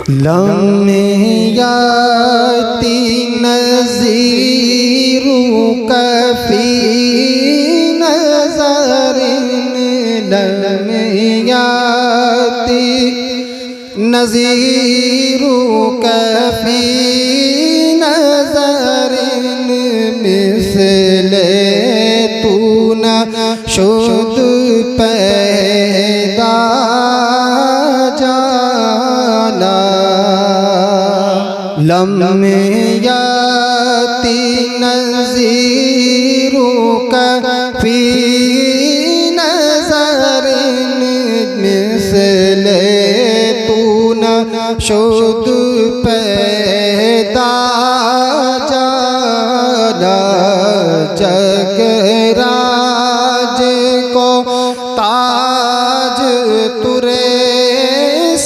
लम्याती नज़ीरु कफ़ी नज़रिन लम्याती नज़ीरु कफ़ी नज़रिन मिस्ले तू न शुद पैदा जाना लम्याती नज़ीरु कफ़ी नज़रिन मिस्ले तू न शुद पैदा जाना जगराज को ताज तुरे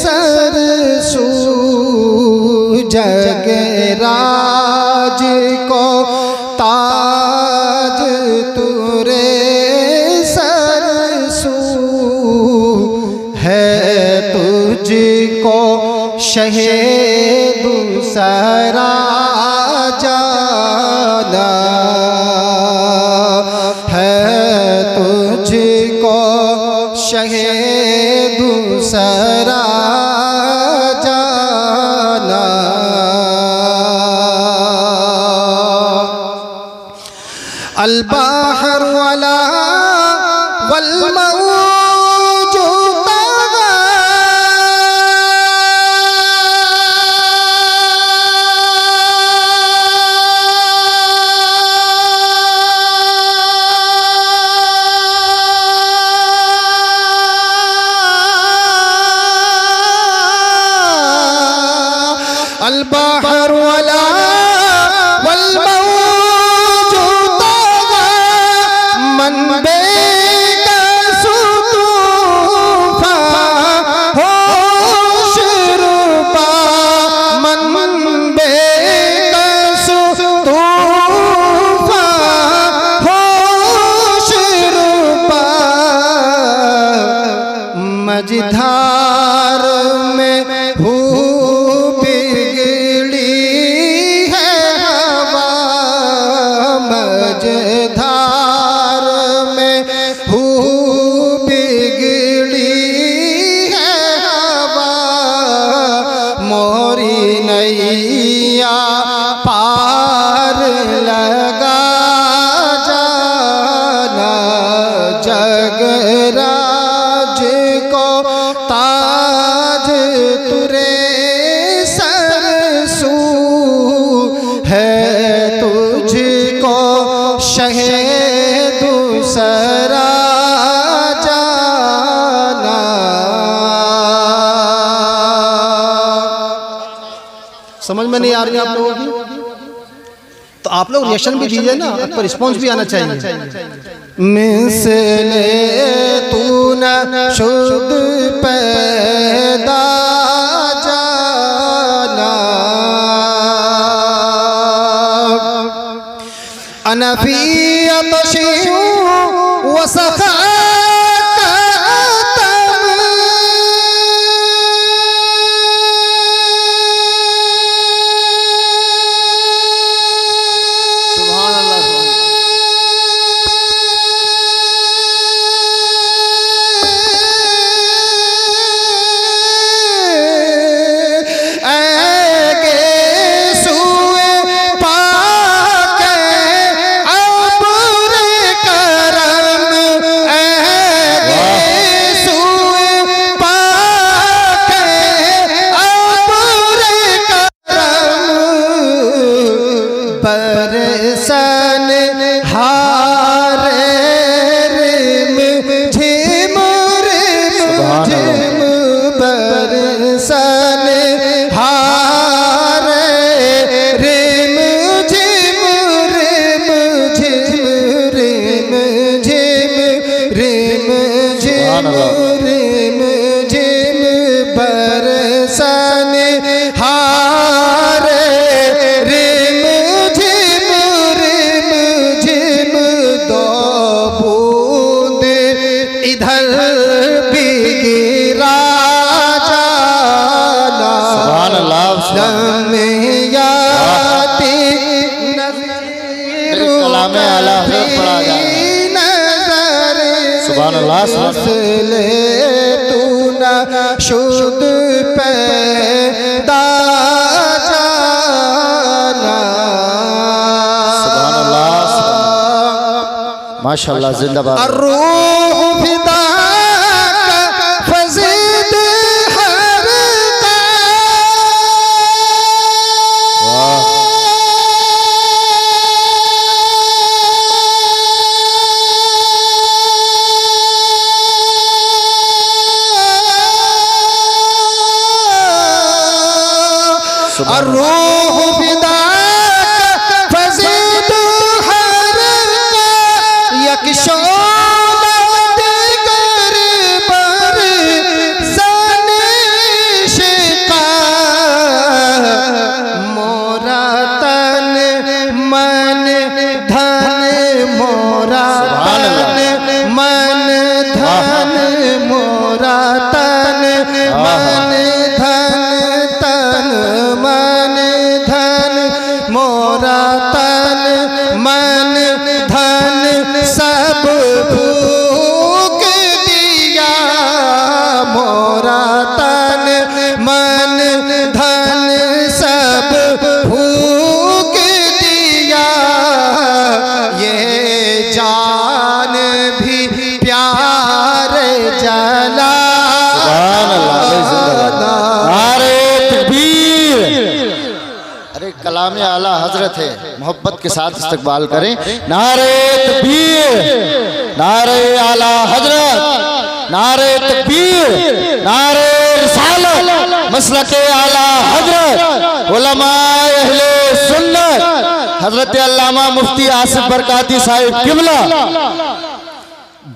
सरसू जगराज को ताज तुरे सरसू है तुझको शहे दूसरा जाना है तुझको शहे दूसरा जाना अल-बाहर वला वल अल-बाहर वला वल मौजूद मन बेकसूफा होश रूपा मन बेकसूफा होश रूपा मझधार में धार में हू बिगड़ी है हवा मोरी नैया पार लगा जाना जगराज को ताज तुरे सरसू है तुझको शहे दूसरा जाना। समझ में नहीं आ रही आप लोगों की? तो आप लोग रिएक्शन भी दीजिए ना, आपको रिस्पॉन्स भी आना चाहिए। मिसले तू न शुद पैदा जाना अनफी अतशी वसखा आलम याती नज़ीर कलामे आला पढ़ा जा नजर सुभान अल्लाह ले तू न शुद्ध पैदा जाना। सुभान अल्लाह माशाअल्लाह जिंदाबाद। अर्रूह फिदा फज़ीद हर अर्रूह फिदा फज़ीद हर यकशोद गर पर सने शिका मोरा तन मन धन मोरा तन मन धन मोरा तन मन धन तन मन धन मोरा तन मन धन सब फूक दिया मोरा तन मन धन सब फूक दिया ये जान भी प्यार जला। सुभान अल्लाह। नारे तकबीर। अरे कलामे आला हजरत है, मोहब्बत के साथ इस्तकबाल करें। नारे तकबीर, नारे आला हजरत, नारे तकबीर, नारे रिसालत, मसलके आला हजरत, उलमाए अहले सुन्नत, हजरत अल्लामा मुफ्ती आसिफ बरकाती साहिब किबला।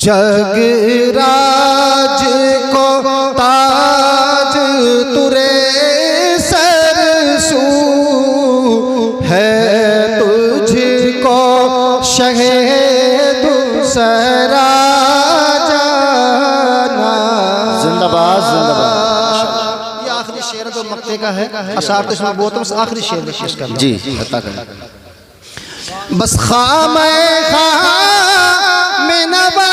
जगराज को ताज तुरे सरसू है तुझको शहीद दूसरा जाना। जिंदाबाद जिंदाबाद। ये आखिरी शेर तो मक्ते का है, अशार तो इसमें बहुत आखिरी शेर पेश करना। जी अता करें। बस खामे खाम नवा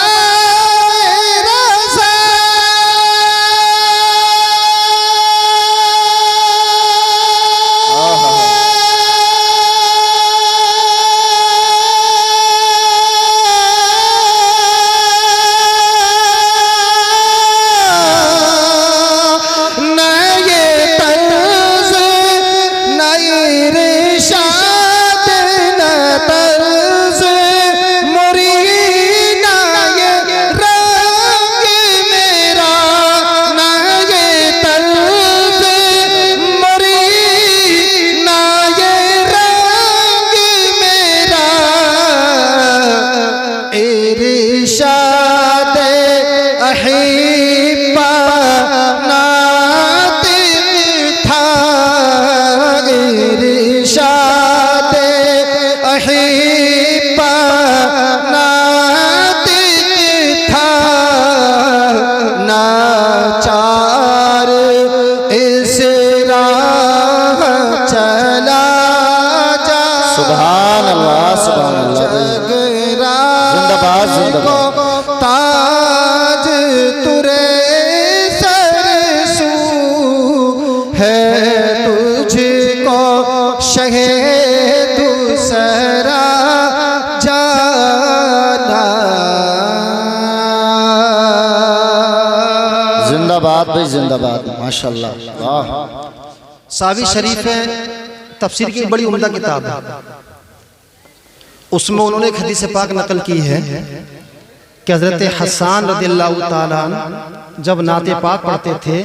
ताज तुरे सरसू है तुझको शहीद दूसरा जाना। जिंदाबाद भाई जिंदाबाद माशाल्लाह। वाह। सावी शरीफ है तफसीर की बड़ी उम्दा किताब है, उसमें उन्होंने एक हदीस पाक नकल की है कि हज़रत हसन रज़ियल्लाहु ताला अन्हु जब नाते पाक पढ़ते थे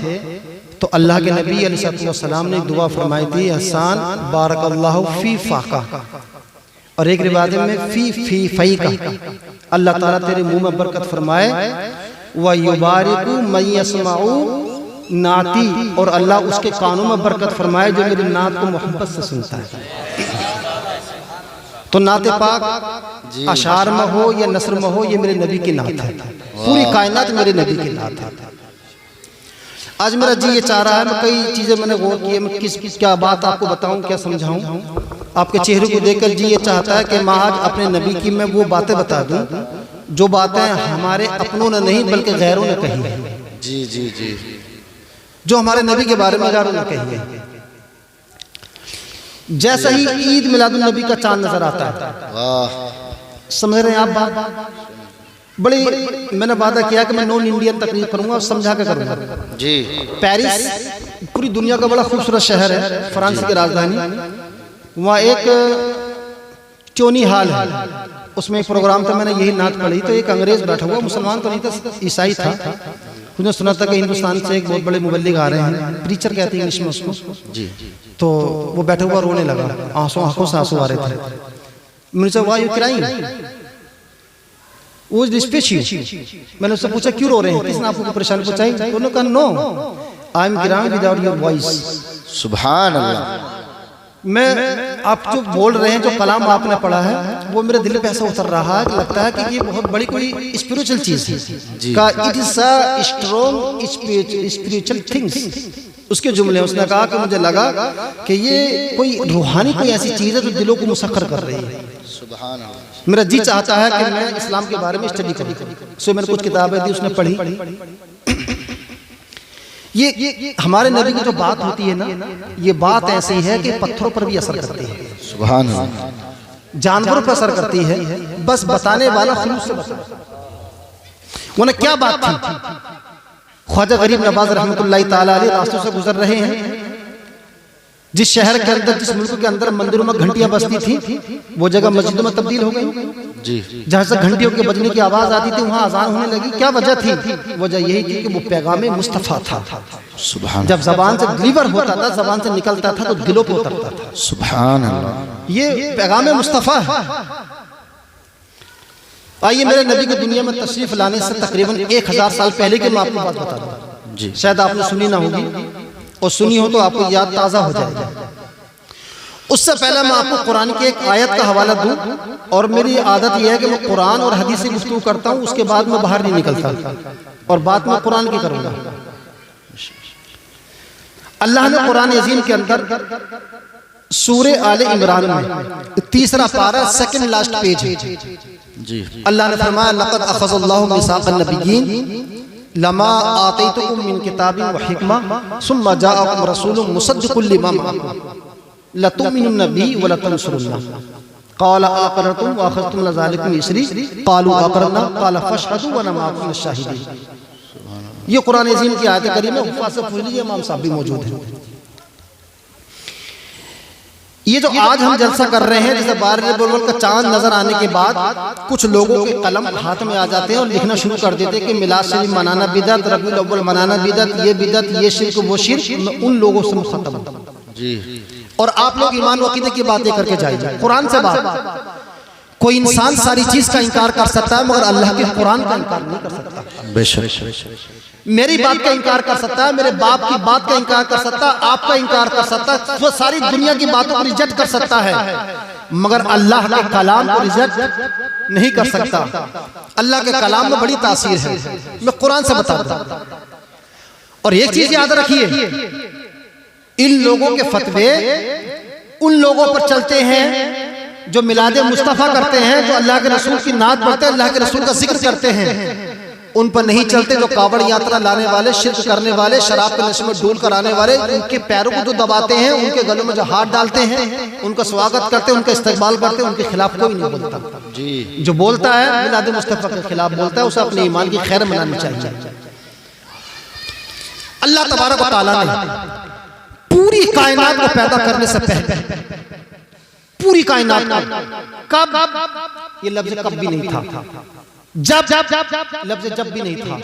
तो अल्लाह के नबी अलैहिस्सलाम ने दुआ फरमाई थी, हसन बारकल्लाहु फी फाका, और एक रिवायत में फी फी फईका, अल्लाह ताला तेरे मुंह में बरकत फरमाए, व युबारिकु मन यसमाउ नाती, और अल्लाह उसके कानों में बरकत फरमाए जो मेरी नात को मोहब्बत से सुनता है। तो नाते पाक अशार में हो या नस्र में हो, ये मेरे नबी की नात है, पूरी कायनात मेरे नबी की नात है। आज मेरा जी ये चाह रहा है, मैं कई चीज़ें मैंने गौर की है, मैं किस क्या बात आपको बताऊं, क्या समझाऊं। आपके चेहरे को देखकर जी ये चाहता है कि मैं आज अपने नबी की मैं वो बातें बता दूं जो बातें हमारे अपनों ने नहीं बल्कि गैरों ने कही है। जी जी जी। जो हमारे नबी के बारे में गैरों ने कही है। जैसा ही ईद मिलादुन नबी का चांद नजर आता है, वाह, समझ रहे हैं आप बात? बड़ी मैंने वादा किया कि मैं नॉन इंडियन तकरीर करूंगा और समझा के करूंगा जी। पेरिस पूरी दुनिया का बड़ा खूबसूरत शहर है, फ्रांस की राजधानी। वहाँ एक चोनी हाल है, उसमें एक प्रोग्राम था, मैंने यही नात पढ़ी तो एक अंग्रेज बैठा हुआ, मुसलमान तो नहीं था, ईसाई था। उसने सुना था कि हिंदुस्तान से एक बहुत बड़े मुबल्लिग आ रहे हैं, प्रीचर कहते हैं इंग्लिश में उसको जी। तो वो बैठा हुआ रोने लगा, आंखों से आंसू आ रहे थे। मैंने कहा व्हाई यू क्राइंग, वो मैंने उससे पूछा क्यों रो रहे हैं, किसने आपको परेशानी पहुंचाई? उन्होंने कहा no, I am crying without your voice. सुभान अल्लाह। मैं आप जो बोल रहे हैं, जो कलाम आपने पढ़ा है, वो मेरे दिल पे ऐसा उतर रहा है कि लगता है कि ये बहुत बड़ी कोई स्पिरिचुअल चीज है का, it is a strong spiritual things. उसके जुमले उसने कहा कि मुझे लगा कि ये कोई रूहानी कोई ऐसी चीज है जो दिलों को मुसक्खर कर रही है। सुभान अल्लाह। मेरा जी चाहता है कि मैं इस्लाम के बारे में स्टडी करूं, सो मैंने कुछ किताबें दी, उसने पढ़ी। ये हमारे नबी की जो बात होती है ना, ये बात ऐसी है कि पत्थरों पर भी असर करती है, सुभान अल्लाह, जानवरों पर असर करती है, बस बताने वाला खुलूस से बता। उन्हें क्या बात थी? ख्वाजा गरीब नवाज रहमतुल्लाह ताला अलैह रास्तों से गुजर रहे हैं, जिस शहर के अंदर, जिस मुल्क के अंदर मंदिरों में घंटियां बजती थी, वो जगह मस्जिदों में तब्दील हो गई जी। जहां से घंटियों के बजने की आवाज आती थी वहां अजान होने लगी। क्या वजह थी? वजह यही थी कि वो पैगाम मुस्तफा था। सुभान, जब जबान से डिलीवर होता था, जबान से निकलता था तो दिलों पर उतरता था। सुभान अल्लाह, ये पैगाम मुस्तफा है। आइए मेरे नबी की दुनिया में तशरीफ लाने से तकरीबन 1000 साल पहले की मैं आपको बात बता दूं जी। शायद आपने सुनी ना होगी, और सुनी हो तो आपको याद ताज़ा हो जाएगा। उससे पहले मैं आपको कुरान की एक आयत का हवाला दूं, और मेरी आदत यह है कि मैं कुरान और हदीस से गुफ्तगू करता हूं, उसके बाद मैं बाहर नहीं निकलता, और बात मैं कुरान की करूंगा। अल्लाह ने कुरान अजीम के अंदर सूरे आले इमरान में 3रा पारा 2nd लास्ट पेज है जी। अल्लाह ने फरमाया लक़द अख़ज़ल्लाहु मिसाक़न नबिय्यीन लमा आतैतुकुम मिन किताबिन व हिकमा सुम्मा जाअकुम रसूलुम मुसद्दिकुल लिमा मअकुम लतुमिनुन बिही व लतंसुरुन्ना क़ाल अक़ररतुम व अख़ज़्तुम ज़ालिकुम इसरी क़ालू अक़ररना क़ाल फ़शहदू व अना मअकुम शाहिदीन। ये कुरान अज़ीम की आयत करीम है, हुफ़ाज़ से पूछ लीजिए, इमाम साहब भी मौजूद हैं। ये जो आज हम जलसा कर रहे हैं, जैसे 12 बुलबुल का चांद नजर आने के बाद कुछ लोगों के कलम हाथ में आ जाते हैं और लिखना शुरू कर देते हैं कि मिलाद शरीफ मनाना बिदअत, रबीउल अव्वल मनाना बिदअत, ये बिदअत, ये शिर्क, वो शिर्क। मैं उन लोगों से मुख़ातब जी। और आप लोग ईमान व अक़ीदे की बातें करके जाइए, कुरान से बात। कोई इंसान सारी चीज का इनकार कर सकता है, मगर अल्लाह के कुरान का इनकार नहीं कर सकता। बेशक मेरी बात का इनकार कर सकता है, मेरे बाप की बात का इनकार कर सकता है, आपका इनकार कर सकता है, वो सारी दुनिया की बातों को रिजेक्ट कर सकता है, मगर अल्लाह के कलाम को रिजेक्ट नहीं कर सकता। अल्लाह के कलाम में बड़ी तासीर है, मैं कुरान से बताता हूं। और एक चीज याद रखिए, इन लोगों के फतवे उन लोगों पर चलते हैं जो मिलाद मुस्तफा करते हैं, जो अल्लाह के रसूल की नात पढ़ते हैं, अल्लाह के रसूल का जिक्र करते हैं। उन पर नहीं चलते जो कावड़ यात्रा लाने वाले, शिर्क करने वाले, शराब के नशे में डोल कर आने वाले, उनके पैरों को जो दबाते हैं, उनके गलों में जो हाथ डालते हैं, उनका स्वागत करते हैं, उनका इस्तेकबाल करते हैं, उनके खिलाफ कोई नहीं बोलता जी। जो बोलता है मिलाद मुस्तफा के खिलाफ बोलता है, उसे अपने ईमान की खैर मनानी चाहिए। अल्लाह तबारक व तआला ने पूरी कायनात को पैदा करने से पहले, पूरी कायनात कब, ये लफ्ज कब भी नहीं था, जब लफ्ज जब भी नहीं था,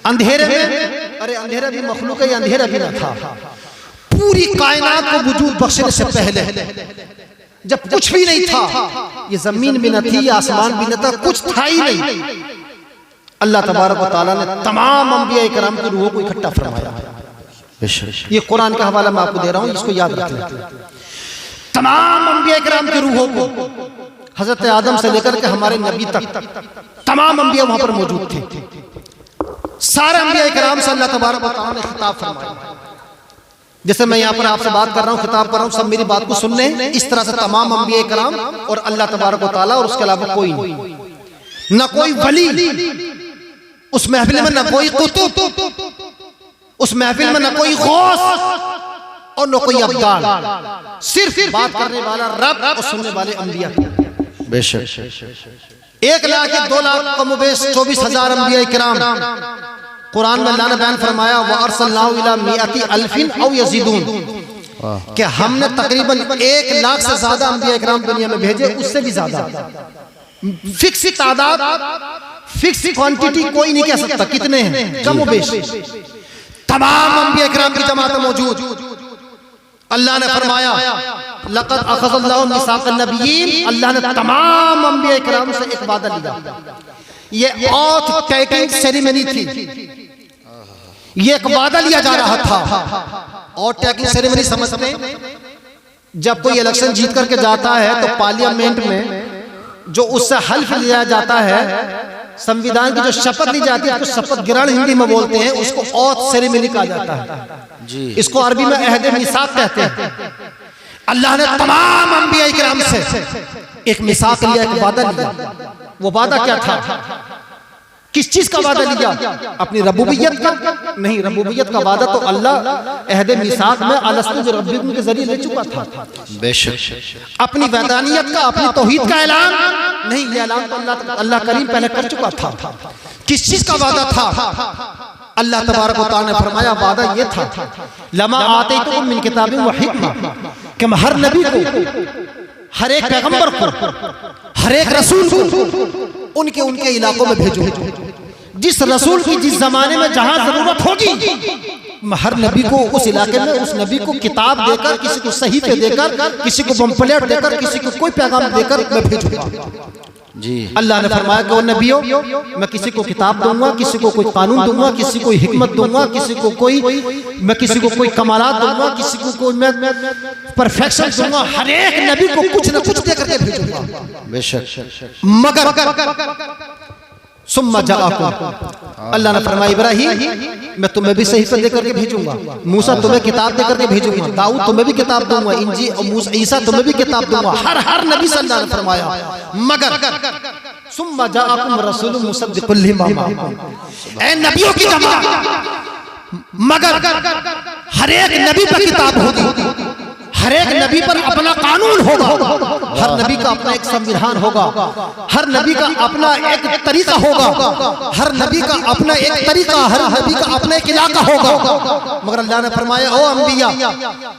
अंधेरे में, अरे अंधेरा भी मखलूक है, अंधेरा भी ना था। पूरी कायनात को वजूद बख्शने से पहले, जब कुछ भी नहीं था, ये जमीन भी न थी, आसमान भी न था, कुछ था ही नहीं, अल्लाह तबारक व तआला ने तमाम अंबिया इकराम की रूहों को इकट्ठा फरमाया। ये कुरान का हवाला मैं आपको दे रहा हूं, इसको याद रखना। तमाम अंबिया इकराम की रूहों को, हजरत आदम से लेकर के हमारे नबी तक तमाम अंबिया वहां पर मौजूद थे। सारे अंबिया इकराम से अल्लाह तबारक व तआला ने खिताब फरमाया। जैसे मैं यहाँ पर आपसे बात कर रहा हूँ, खिताब कर रहा हूँ, सब मेरी बात को सुन लें। इस तरह से तमाम अंबिया इकराम और अल्लाह तबारक व तआला और उसके अलावा कोई नहीं, न कोई वली उस महफिल में, न कोई कुतुब उस महफिल में, न कोई गौस और न कोई अब्दाल, सिर्फ बात करने वाला रब और सुनने वाले अंबिया। बेशक 1 लाख 2 लाख कम बेश 24,000 अंबिया इकराम। कुरान में अल्लाह ने बयान फरमाया व अरसलनाहु इला मिअति अल्फिन औ यज़ीदून, कि हमने तकरीबन 1 लाख से ज्यादा अंबिया इकराम दुनिया में भेजे, उससे भी ज्यादा। फिक्स तादाद, फिक्स क्वांटिटी कोई नहीं कह सकता कितने हैं, कम बेश तमाम अंबिया इकराम की जमात मौजूद। अल्लाह ने फरमाया लक़द अख़ज़ल्लाहु मिसाक़न नबिय्यीन, अल्लाह ने तमाम अंबिया इकराम से एक वादा लिया। ये ऑथ टेकिंग सेरेमनी थी, ये एक वादा लिया जा रहा था। और टेकिंग सेरेमनी समझते हैं, जब कोई इलेक्शन जीत करके जाता है तो पार्लियामेंट में जो उससे हल्फ लिया जाता है, संविधान की जो शपथ ली जाती है, तो शपथ ग्रहण हिंदी में बोलते हैं, उसको ऑथ सेरेमनी कहा जाता है जी। इसको अरबी में अहद मिसाक कहते हैं। अल्लाह ने तमाम अंबिया इकराम से एक मिसाक लिया, एक वादा लिया। वो वादा क्या था? किस चीज का वादा लिया? अपनी रबूबियत का? नहीं, रबूबियत का वादा तो अल्लाह अहद मिसाक में अलस्तु बिरब्बिकुम के जरिए ले चुका था। बेशक अपनी वैदानियत का, अपनी तौहीद का ऐलान नहीं, ये ऐलान तो अल्लाह करीम पहले कर चुका था। किस चीज का वादा था? अल्लाह तबारक व तआला ने फरमाया वादा ये था, लमा आतैतुकुम मिन किताबिन व हिकमा, कि मैं हर नबी को, हर एक पैगंबर को, हर एक रसूल को उनके इलाकों में भेजूं। जिस रसूल की जिस जमाने में जहां जरूरत होगी, मैं हर नबी को उस इलाके में उस नबी को किताब देकर, किसी को सहीफे देकर, किसी को बम्पलेट देकर, किसी को कोई पैगाम देकर मैं भेजूंगा जी। अल्लाह ने फरमाया कि नबियों, मैं किसी को किताब दूंगा, किसी को कोई कानून दूंगा, किसी को हिकमत दूंगा, किसी को कोई कमालात दूंगा, किसी को कोई मैं परफेक्शन दूंगा। हर एक नबी को कुछ न कुछ देकर के भेजूंगा। बेशक मगर सुम्मा जाअकुम, अल्लाह ने फरमाया इब्राहीम, मैं तुम्हें भी सहीफा देकर के भेजूंगा, मूसा तुम्हें किताब देकर के भेजूंगा, दाऊद तुम्हें भी किताब दूंगा, इंजील और ईसा तुम्हें भी किताब दूंगा। हर नबी से अल्लाह ने फरमाया मगर सुम्मा जाअकुम रसूलुम मुसद्दिकुल लिमा माअकुम, ऐ नबियों की जमात, मगर हर एक नबी पर किताब होगी, हर एक नबी पर अपना कानून होगा, हर नबी का अपना एक संविधान होगा, हर नबी का अपना एक तरीका होगा, हर नबी का अपना एक तरीका, हर नबी का अपना एक इलाका होगा। मगर अल्लाह ने फरमाया ओ अंबिया,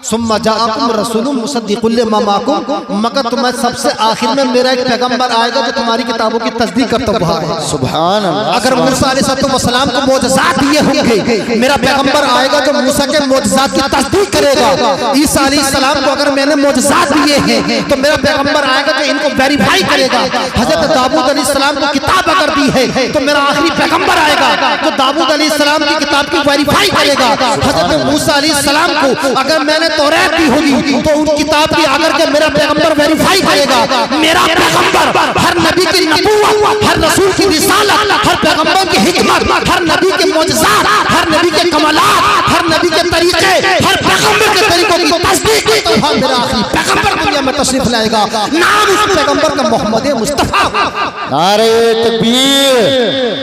सुम्मा जाअकुम रसूलुम मुसद्दिकुल लिमा माअकुम, मगर तुम्हें सबसे आखिर में मेरा एक पैगंबर आएगा जो तुम्हारी किताबों की तस्दीक करता हुआ है। सुभान अल्लाह। अगर मूसा अलैहिस्सलाम को मोजज़ात दिए होंगे, मेरा पैगंबर आएगा जो मूसा के मोजज़ात की तस्दीक करेगा। ईसा अलैहिस्सलाम को अगर मैंने मोजज़ात दिए हैं तो मेरा पैगंबर आएगा जो इनको वेरीफाई करेगा। हजरत दाऊद अलैहिस्सलाम को किताब अगर दी है तो मेरा आखिरी पैगंबर आएगा जो दाऊद अलैहिस्सलाम की किताब की वेरीफाई करेगा। हजरत मूसा अलैहिस्सलाम को अगर मैंने तौरात दी होगी तो उन किताब की आकर के मेरा पैगंबर वेरीफाई करेगा। मेरा पैगंबर हर नबी की नबूवत, हर रसूल की रिसालत, हर पैगंबर की हिकमत, हर नबी के मोजज़ात, हर नबी के कमालात, हर नबी के तरीके, हर पैगंबर के तरीकों की तस्दीक तो मेरा आखिरी पैगंबर दुनिया में तशरीफ लाएगा। नाम उस पैगंबर का मोहम्मद मुस्तफा। नारे तकबीर,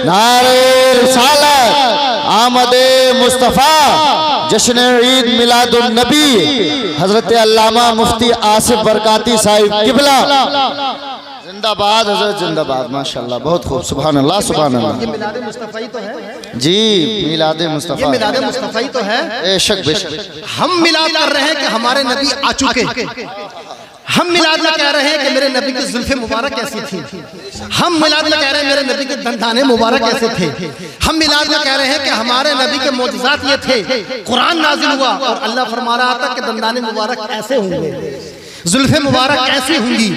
नारे रिसालत, आमदे मुस्तफा, जश्न ईद मिलादुन नबी, हजरत अल्लामा मुफ्ती आसिफ बरकाती साहिब किबला जिंदाबाद, हजरत जिंदाबाद। माशाल्लाह, बहुत खूब, सुभान अल्लाह, सुभान अल्लाह। ये मिलाद मुस्तफा ही तो है जी, मिलाद मुस्तफा, ये मिलाद मुस्तफा ही तो है। बेशक बेशक। हम मिलाद कर रहे हैं कि हमारे नबी आ चुके, हम मिलाद में कह रहे हैं कि मेरे नबी की जुल्फे मुबारक कैसी थी, हम मिलाद में कह रहे हैं मेरे नबी के दंदाने मुबारक कैसे थे, हम मिलाद में कह रहे हैं कि हमारे नबी के मोजज़ात ये थे। कुरान नाजिल हुआ और अल्लाह फरमा रहा था कि दंदाने मुबारक ऐसे होंगे, जुल्फे मुबारक ऐसी होंगी,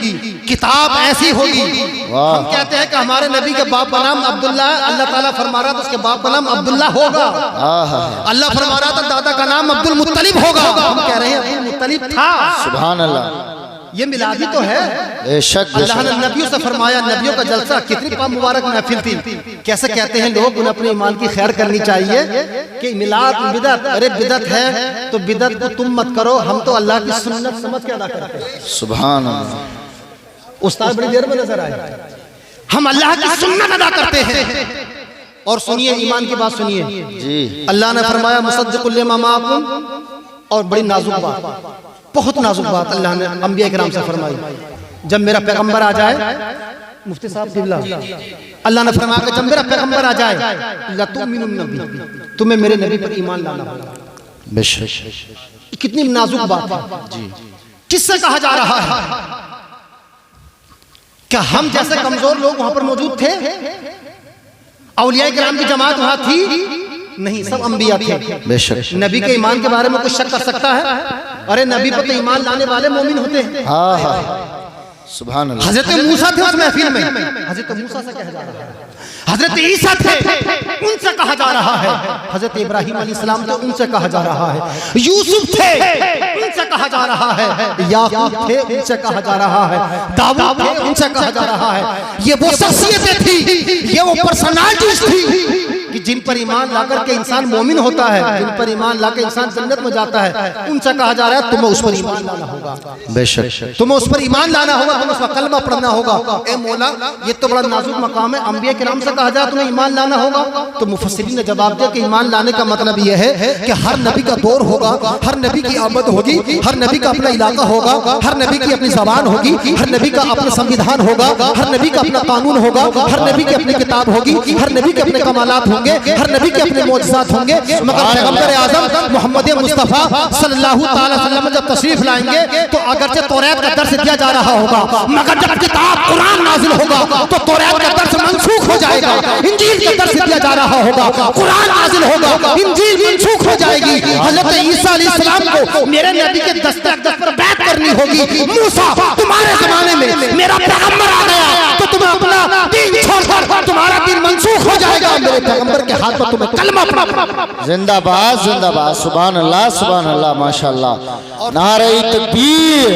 किताब ऐसी होगी। हम कहते हैं कि हमारे नबी के बाप का नाम अब्दुल्ला है, अल्लाह ताला फरमा रहा था उसके बाप का नाम अब्दुल्ला होगा। अल्लाह फरमा रहा था दादा का नाम अब्दुल मुत्तलिब होगा, हम कह रहे हैं अब्दुल मुत्तलिब था। सुभान अल्लाह। ये मिलाद ही तो है। बेशक अल्लाह ने नबियों से फरमाया, नबियों का जलसा, कितनी मुबारक महफिल थी। कैसे कहते हैं लोग, उन्हें अपने ईमान की खैर करनी चाहिए कि मिलाद बिदअत, अरे बिदअत है तो बिदअत को तुम मत करो, हम तो अल्लाह की सुन्नत समझ के अदा करते हैं। सुभान अल्लाह। उस्ताद बड़ी देर में नजर आए, हम अल्लाह की सुन्नत अदा करते हैं। और सुनिए, ईमान की बात सुनिए जी। अल्लाह ने फरमाया मुसद्दिकुल लिमा माअकुम, और बड़ी नाजुक बात, बहुत नाजुक बात अल्लाह ने अंबिया किराम से फरमाई। जब मेरा पैगंबर आ जाए, मुफ्ती साहब किबला, अल्लाह ने फरमाया कि जब मेरा पैगंबर आ जाए लतुमिनुन नबी, तुम्हें मेरे नबी पर ईमान लाना होगा। बेशक। कितनी नाजुक बात है जी। किससे कहा जा रहा है? क्या हम जैसे कमजोर लोग वहां पर मौजूद थे? औलिया किराम की जमात वहां थी? नहीं, सब अंबिया थे। बेशक। नबी के ईमान के बारे में कुछ शक कर सकता है? अरे नबी पर तो ईमान लाने वाले मोमिन होते हैं। हाँ हाँ, सुभान अल्लाह। हजरत मूसा थे उस महफिल में, हजरत मूसा से कहा जा रहा है। हजरत ईसा थे, उनसे कहा जा रहा है। हजरत इब्राहिम अलैहिस्सलाम थे, उनसे कहा जा रहा है। यूसुफ थे, उनसे कहा जा रहा है। याकूब थे, उनसे कहा जा रहा है। दाऊद थे, उनसे कहा जा रहा है। ये वो शख्सियतें थी, ये वो पर्सनालिटीज थी कि जिन पर ईमान लाकर के इंसान मोमिन होता है, जिन पर ईमान लाकर इंसान जन्नत में जाता है, उनसे कहा जा रहा है तुम्हें उस पर ईमान लाना होगा। बेशक। तुम्हें उस पर ईमान लाना होगा, तुम्हें उसका कलमा पढ़ना होगा। ए मौला, ये तो बड़ा नाजुक मकाम है, अंबिया किराम से कहा जाए तुम्हें ईमान लाना होगा। तो मुफस्सिरीन ने जवाब दिया कि ईमान लाने का मतलब यह है कि हर नबी का दौर होगा, हर नबी की आमद होगी, हर नबी का अपना इलाका होगा, हर नबी की अपनी ज़बान होगी, हर नबी का अपना संविधान होगा, हर नबी का अपना कानून होगा, हर नबी की अपनी किताब होगी, हर नबी के अपने कमालात होंगे, हर नबी के अपने मौजज़ात होंगे। मगर पैगंबर आज़म मोहम्मद मुस्तफ़ा सल्लल्लाहु अलैहि वसल्लम जब तशरीफ लाएंगे तो अगरचे तौरात का दर्स दिया जा रहा होगा, मगर जब किताब कुरान नाजिल होगा तो तौरात का दर्स मनसूख हो जाएगा। इंजील का दर्स दिया जा रहा होगा, कुरान नाजिल होगा, इंजील मनसूख हो जाएगी। हज़रत ईसा अलैहिस्सलाम को मेरे नबी के दस्तक पर बैत करनी होगी। मूसा, तुम्हारे जमाने में मेरा पैगंबर आ गया तो तुम्हें अपना दीन छोड़कर तुम्हारा दीन मनसूख हो जाएगा। मेरे पैगंबर के हाथ पर तुम्हें कलमा पढ़ना। जिंदाबाद जिंदाबाद, सुभान अल्लाह, माशाअल्लाह। नारे तकबीर,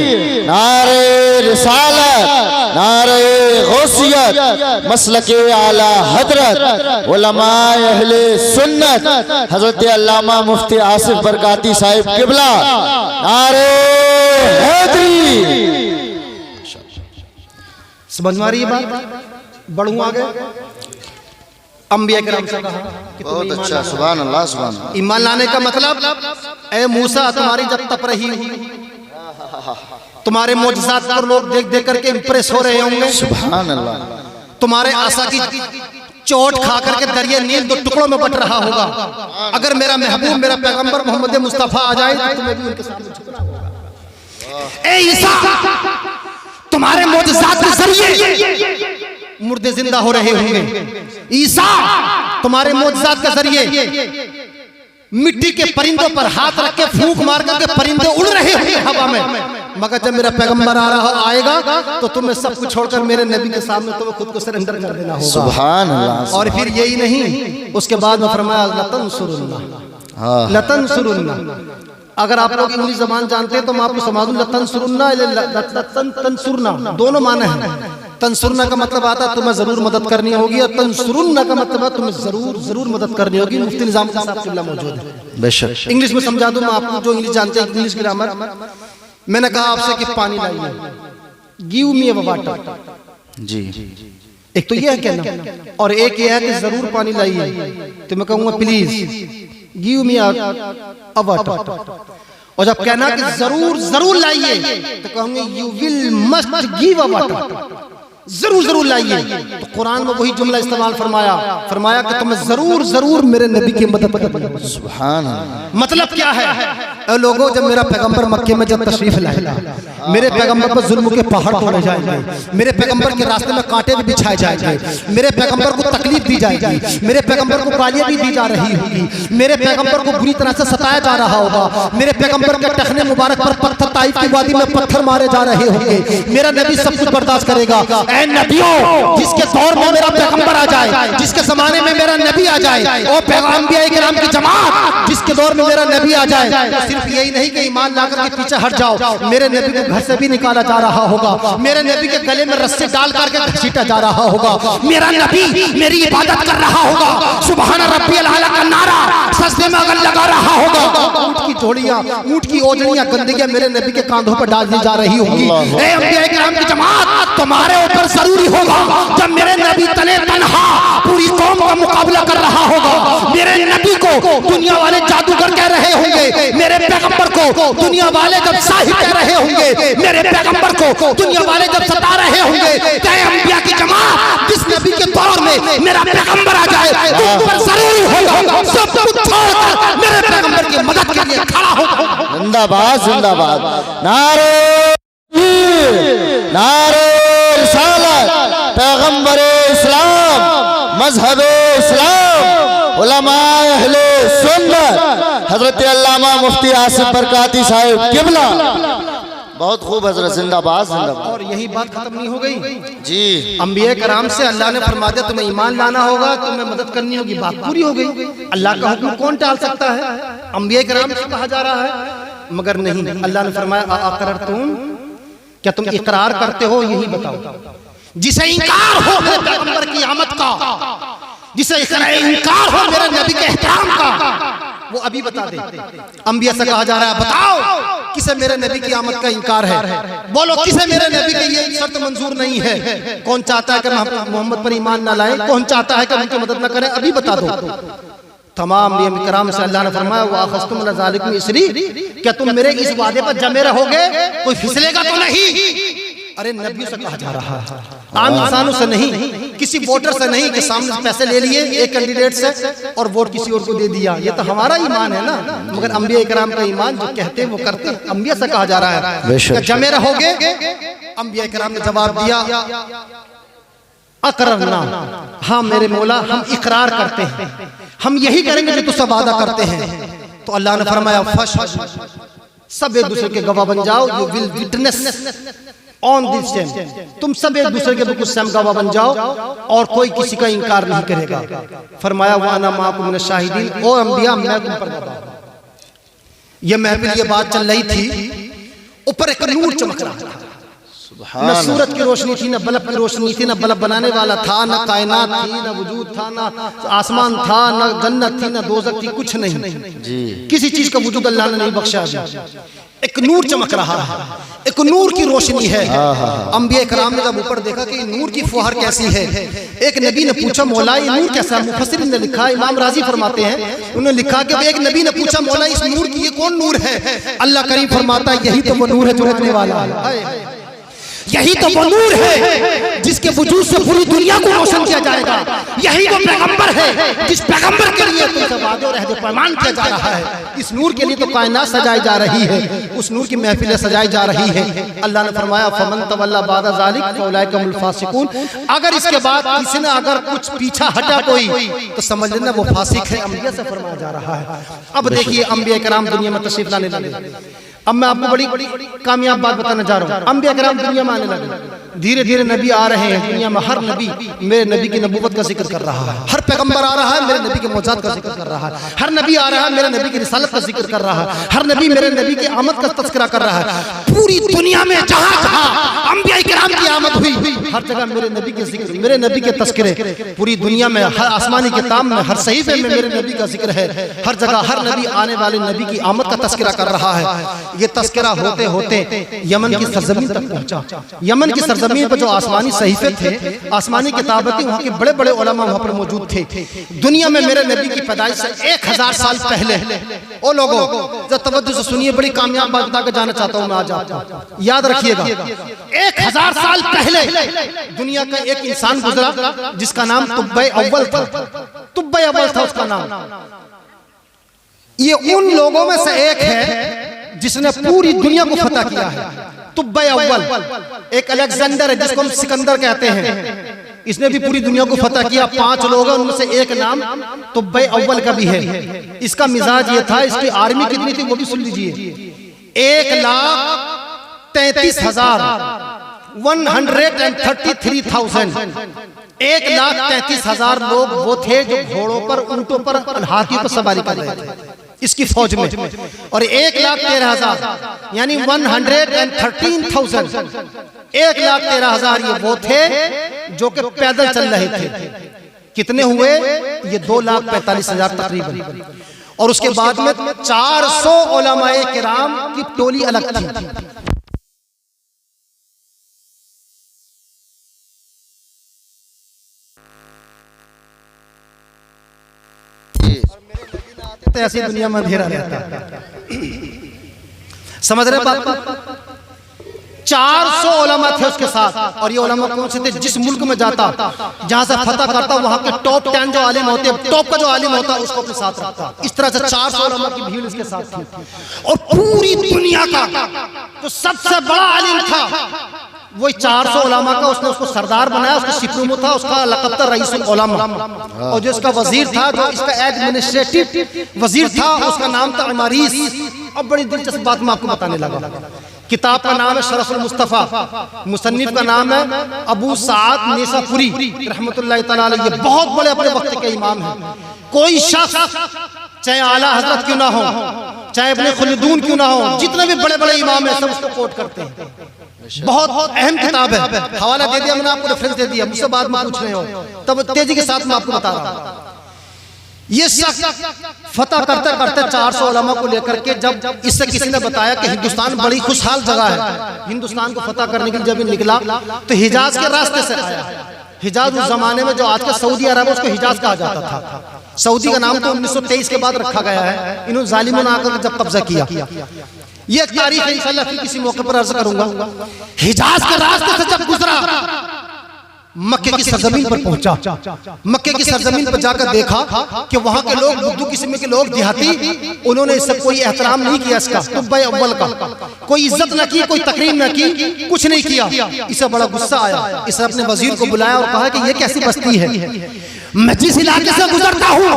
नारे रिसालत, नारे गौसियत, मसलके आला हजरत, उलमाए अहले सुन्नत, हजरत अल्लामा मुफ्ती आसिफ बरकाती साहिब किबला, नारे हैदरी। समझ में आ रही है बात? बढ़ू आगे। अंबिया किराम से कहा कि बहुत अच्छा, सुभान अल्लाह, सुभान अल्लाह। ईमान लाने का मतलब, ए मूसा, तुम्हारी जब तप रही, तुम्हारे मोजज़ात पर लोग देख देख करके इंप्रेस हो रहे होंगे। सुभान अल्लाह। तुम्हारे आशा की चोट खा करके दरिया नील दो टुकड़ों में बट रहा होगा। अगर मेरा महबूब, मेरा पैगंबर मोहम्मद मुस्तफ़ा आ जाए तो तुम्हें भी उनके सामने झुकना होगा। ए ईसा, तुम्हारे मोजज़ात के जरिए मुर्दे जिंदा हो रहे होंगे। ईसा, तुम्हारे मोजज़ात के जरिए मिट्टी के परिंदों पर हाथ रख के फूंक मार करके परिंदे उड़ रहे होंगे हवा में। मगर जब मेरा पैगंबर आएगा तो तुम्हें सब कुछ छोड़कर मेरे नबी के सामने तुम्हें खुद को सरेंडर कर देना होगा। सुभान अल्लाह। और फिर यही नहीं, उसके बाद में फरमाया लतनसुरुन्ना, लतनसुरुन्ना। अगर आप लोग इंग्लिश जबान जानते हैं तो मैं आपको समझ दूं, लतनसुरुन्ना, तंसुरना दोनों माने हैं। तंसुरना का मतलब आता है तुम्हें जरूर मदद करनी होगी, और तंसुरुन्ना का मतलब है तुम्हें जरूर जरूर मदद करनी होगी। मुफ्ती निजाम साहब किबला मौजूद है। बेशक। इंग्लिश में समझा दूं मैं आपको, जो इंग्लिश जानते हैं इंग्लिश ग्रामर। मैंने कहा आपसे कि पानी लाइए, गिव मी अ वाटर जी। एक तो ये है कहना, और एक ये है कि जरूर पानी लाइए। तो मैं कहूंगा please give me a water. और जब कहना कि जरूर जरूर लाइए तो कहूंगे you will must give a water, जरूर जरूर लाइए। तो कुरान में वही जुमला इस्तेमाल फरमाया कि तुम्हें जरूर जरूर मेरे नबी की मदद करनी। सुभान अल्लाह। मतलब क्या है लोगों, जब मेरा पैगंबर मक्के में जब तशरीफ लाएगा, मेरे पैगंबर पर जुल्म के पहाड़ तोड़े जाएंगे, मेरे पैगंबर के रास्ते में कांटे भी बिछाए जाएंगे, मेरे पैगंबर को तकलीफ दी जाएगी, मेरे पैगंबर को गालियां भी दी जा रही होगी, मेरे पैगंबर को बुरी तरह से सताया जा रहा होगा, मेरे पैगंबर के टखने मुबारक पर पत्थर, ताइफ की वादी में पत्थर मारे जा रहे होंगे। मेरा नबी सब कुछ बर्दाश्त करेगा। ऐ नबियों, जिसके दौर में मेरा पैगंबर आ जाए, जिसके जमाने में मेरा नबी आ जाए, और पैगंबर किराम की जमात जिसके दौर में मेरा नबी आ जाए, सिर्फ यही नहीं कि ईमान ला करके पीछे हट जाओ, मेरे नबी को घर से भी निकाला जा रहा होगा, मेरे नबी के गले में रस्सी डाल करके घसीटा जा रहा होगा, मेरा नबी मेरी इबादत कर रहा होगा, सुभान रब्बियल आला का नारा सजदे में अगर लगा रहा होगा, ऊंट की झोलियां, ऊंट की ओजड़ियां, गंदगियां मेरे नबी के कांधों पर डाल दी जा रही होंगी। ए अंबिया किराम की जमात, तुम्हारे ऊपर जरूरी होगा जब मेरे नबी तने तन्हा पूरी कौम का मुकाबला कर रहा होगा, मेरे नबी को दुनिया वाले जादूगर कह रहे होंगे, मेरे पैगंबर को दुनिया वाले जब साहिब कह रहे होंगे, मेरे पैगंबर को दुनिया वाले जब सता रहे होंगे, चाहे अंबिया की जमात जिस नबी के दौर में मेरा पैगंबर आ जाए तुम पर जरूरी होगा सब कुछ छोड़कर मेरे पैगंबर की मदद के लिए खड़ा होगा। जिंदाबाद जिंदाबाद, नारे नारे रिसालत, पैगंबर इस्लाम, मजहब इस्लाम, उलमाए अहले सुन्नत, हजरत अल्लामा मुफ्ती आसिफ बरकाती साहिब किबला। बहुत खूब हजरत, जिंदाबाद जिंदाबाद। और यही बात खत्म नहीं हो गई जी। अंबिया कराम से अल्लाह ने फरमा दिया तुम्हें ईमान लाना होगा, तुम्हें मदद करनी होगी, बात पूरी हो गई। अल्लाह का हुक्म कौन टाल सकता है? अंबिया कराम से कहा जा रहा है, मगर नहीं, अल्लाह ने फरमाया अक़ररतुम, क्या तुम इकरार करते हो? यही बताओ। जिसे इनकार हो मेरे पैगंबर की आमद का, जिसे इनकार हो मेरे नबी के एहतराम का, वो अभी बता दे। अंबिया से कहा जा रहा है बताओ किसे मेरे नबी की आमद का इनकार है, बोलो किसे मेरे नबी की ये शर्त मंजूर नहीं है? कौन चाहता है कि मोहम्मद पर ईमान ना लाए? कौन चाहता है कि उनकी मदद ना करें? अभी बता दो। तमाम अंबिया किराम से अल्लाह ने फरमाया वाखस्तुम अला ज़ालिकुम इसरी, क्या तुम मेरे इस वादे पर जमे रहोगे? कोई फिसलेगा तो नहीं? अरे नबियों से कहा जा रहा है, आम इंसानों से नहीं, किसी वोटर से नहीं कि सामने से पैसे ले लिए एक कैंडिडेट से और वोट किसी और को दे दिया। ये तो हमारा ईमान है ना, मगर अंबिया इकराम का ईमान जो कहते हैं वो करते। अंबिया से कहा जा रहा है कि जमे रहोगे? अंबिया इकराम ने जवाब दिया अकररना, हाँ मेरे मौला हम इकरार करते हैं, हम यही करेंगे जो तुझसे वादा करते हैं। तो अल्लाह ने फरमाया फश, सब एक दूसरे के गवाह बन जाओ, you will witness on this time, तुम सब एक दूसरे के बिल्कुल सम गवाह बन जाओ और कोई किसी का इनकार नहीं करेगा। फरमाया वाना माकुम मिनश शाहिदीन, ओ अंबिया मैं तुम पर गवाह हूं। ये महफिल ये बात चल रही थी, ऊपर एक नूर चमक रहा था, न सूरज की रोशनी थी, न बल्ब की रोशनी थी, न बल्ब बनाने वाला था, न कायनात थी, न वजूद था, न आसमान था, न जन्नत थी, न दोज़ख थी, कुछ नहीं जी। किसी चीज का वजूद अल्लाह ने नहीं बख्शा। एक नूर चमक रहा है, एक नूर की रोशनी है। अंबिया कराम ने जब ऊपर देखा कि नूर की फुहार कैसी है, एक नबी ने पूछा मौला ये नूर कैसा है? मुफस्सिरीन ने लिखा, इमाम राजी फरमाते हैं, उन्होंने लिखा कि एक नबी ने पूछा मौला इस नूर की ये कौन नूर है? अल्लाह करीम फरमाता है यही तो वो नूर है जो रखने वाला है, यही तो वो नूर है जिसके वजूद से पूरी दुनिया को रोशन किया जाएगा। यही वो पैगंबर है जिस पैगंबर के लिए तुमसे वादे और अहद पैमान किया जा रहा है। इस नूर के लिए तो कायनात सजाई जा रही है, उस नूर की महफिलें सजाई जा रही है। अल्लाह ने फरमाया फमन तवल्ला बादा ज़ालिक फउलाइका हुमुल फासिकून, अगर इसके बाद किसी ने अगर कुछ पीछा हटा कोई तो समझ लेना वो फासिक है। अंबिया से फरमाया जा रहा है। अब देखिए अंबिया कराम दुनिया में तशरीफ लाने लगे। अब मैं आपको बड़ी कामयाब बात बताना चाह रहा हूँ। अंबिया कराम दुनिया में आने लगे, धीरे धीरे नबी आ रहे हैं दुनिया में। हर नबी मेरे नबी की नबूवत का जिक्र कर रहा है, हर पैगंबर आ रहा है मेरे नबी के मौजूद का जिक्र कर रहा है, हर नबी आ रहा है मेरे नबी की रिसालत का जिक्र कर रहा है, हर नबी मेरे नबी की आमद का तस्करा कर रहा है। पूरी दुनिया में जहाँ जहाँ अंबिया कराम की आमद हुई हर जगह मेरे नबी के जिक्र, मेरे नबी के तस्करे। पूरी दुनिया में हर आसमानी किताब में, हर सहीफे में मेरे नबी का जिक्र है। हर जगह हर नबी आने वाले नबी की आमद का तस्करा कर रहा है। ये तस्करा होते होते यमन की सरजमीन तक पहुंचा। यमन की सरजमीन पर जो आसमानी सहीफे थे, आसमानी किताबें थी, वहाँ के बड़े बड़े उलमा वहाँ पर मौजूद थे। दुनिया में मेरे नबी की पैदाइश से 1000 साल पहले, ओ लोगों जरा तवज्जो से सुनिए, बड़ी कामयाब बात बता के जाना चाहता हूँ मैं आज आपको, याद रखिएगा। 1000 साल पहले दुनिया का एक इंसान गुजरा जिसका नाम तुब्बे अव्वल था। तुब्बे अव्वल था उसका नाम। ये उन लोगों में से एक है जिसने पूरी दुनिया को फतह किया है। तुब्बे अव्वल एक अलेक्जेंडर है जिसको हम सिकंदर कहते हैं, इसने भी पूरी दुनिया को फतह किया। 5 लोग हैं, उनमें से एक नाम तुब्बे अव्वल का भी है। इसका मिजाज ये था, इसकी आर्मी कितनी थी वो भी सुन लीजिए, 1,33,000 133,000 1,33,000 लोग वो थे जो घोड़ों पर, ऊंटों पर, हाथियों पर सवारी कर रहे थे। इसकी फौज में, और 1,13,000 यानी 113,000, 1,13,000 ये वो थे जो कि पैदल चल रहे थे। कितने हुए? ये 2,45,000 तकरीबन। और उसके बाद में 400 उलमाए किराम की टोली अलग थी। तो ऐसी दुनिया में अंधेरा रहता, समझ रहे बात? 400 उलमा थे उसके साथ। और ये उलमा कौन से थे? जिस मुल्क में जाता, जहां से फतह करता, वहां के टॉप 10 जो आलिम होते, टॉप का जो आलिम होता है उसको अपने साथ रखता। इस तरह से 400 उलमा की भीड़ इसके साथ थी। और पूरी दुनिया का जो सबसे बड़ा आलिम था वही 400 उलमा का, उसने उसको सरदार बनाया। उसका शिपरुमु था, उसका लक़ब था रईसुल उलमा। और जो इसका वजीर था, जो इसका एडमिनिस्ट्रेटिव वजीर था, उसका नाम था इमारीस। अब बड़ी दिलचस्प बात मैं आपको बताने लगा। किताब का नाम है शरफुल मुस्तफ़ा, मुसन्निफ का नाम है अबू साद नेसापुरी रहमतुल्लाह तआला अलैह। ये बहुत बड़े अपने वक्त के इमाम हैं। कोई शख्स चाहे आला हजरत क्यों ना हो, चाहे इब्ने खुल्दून क्यों ना हो, जितने भी बड़े बड़े इमाम हैं सब उसको कोट करते हैं। बहुत अहम किताब है। हवाला दे दिया मैंने आपको, रेफरेंस दे दिया, मुझसे बाद में पूछ रहे हो तब तेजी के साथ मैं आपको बता रहा हूँ। ये शख्स फतह करते करते 400 उलमा को लेकर के, जब इससे किसी ने बताया कि हिंदुस्तान बड़ी खुशहाल जगह है, हिंदुस्तान को फतह करने के लिए जब निकला तो हिजाज के रास्ते से आया। हिजाज उस जमाने में जो आज का सऊदी अरब है उसको हिजाज कहा जाता था। सऊदी का नाम तो 1923 के बाद रखा गया है। इन्होंने जालिमों ने आकर जब कब्जा किया। ये एक तारीख है, इंशाल्लाह फिर किसी मौके पर अर्ज करूंगा। हिजाज के रास्ते से जब गुजरा, मक्के की सरजमीन पर पहुंचा। मक्के की सरजमीन पर जाकर देखा कि वहां के लोग, बुद्धू किस्म के लोग, देहाती, उन्होंने इससे कोई एहतराम नहीं किया। इसका तुब्बे अव्वल का कोई इज्जत न की, कोई तकरीम न की, कुछ नहीं किया। इसे बड़ा गुस्सा आया। इसने अपने वजीर को बुलाया और कहा कि ये कैसी बस्ती है? मैं जिस इलाके से गुजरता हूँ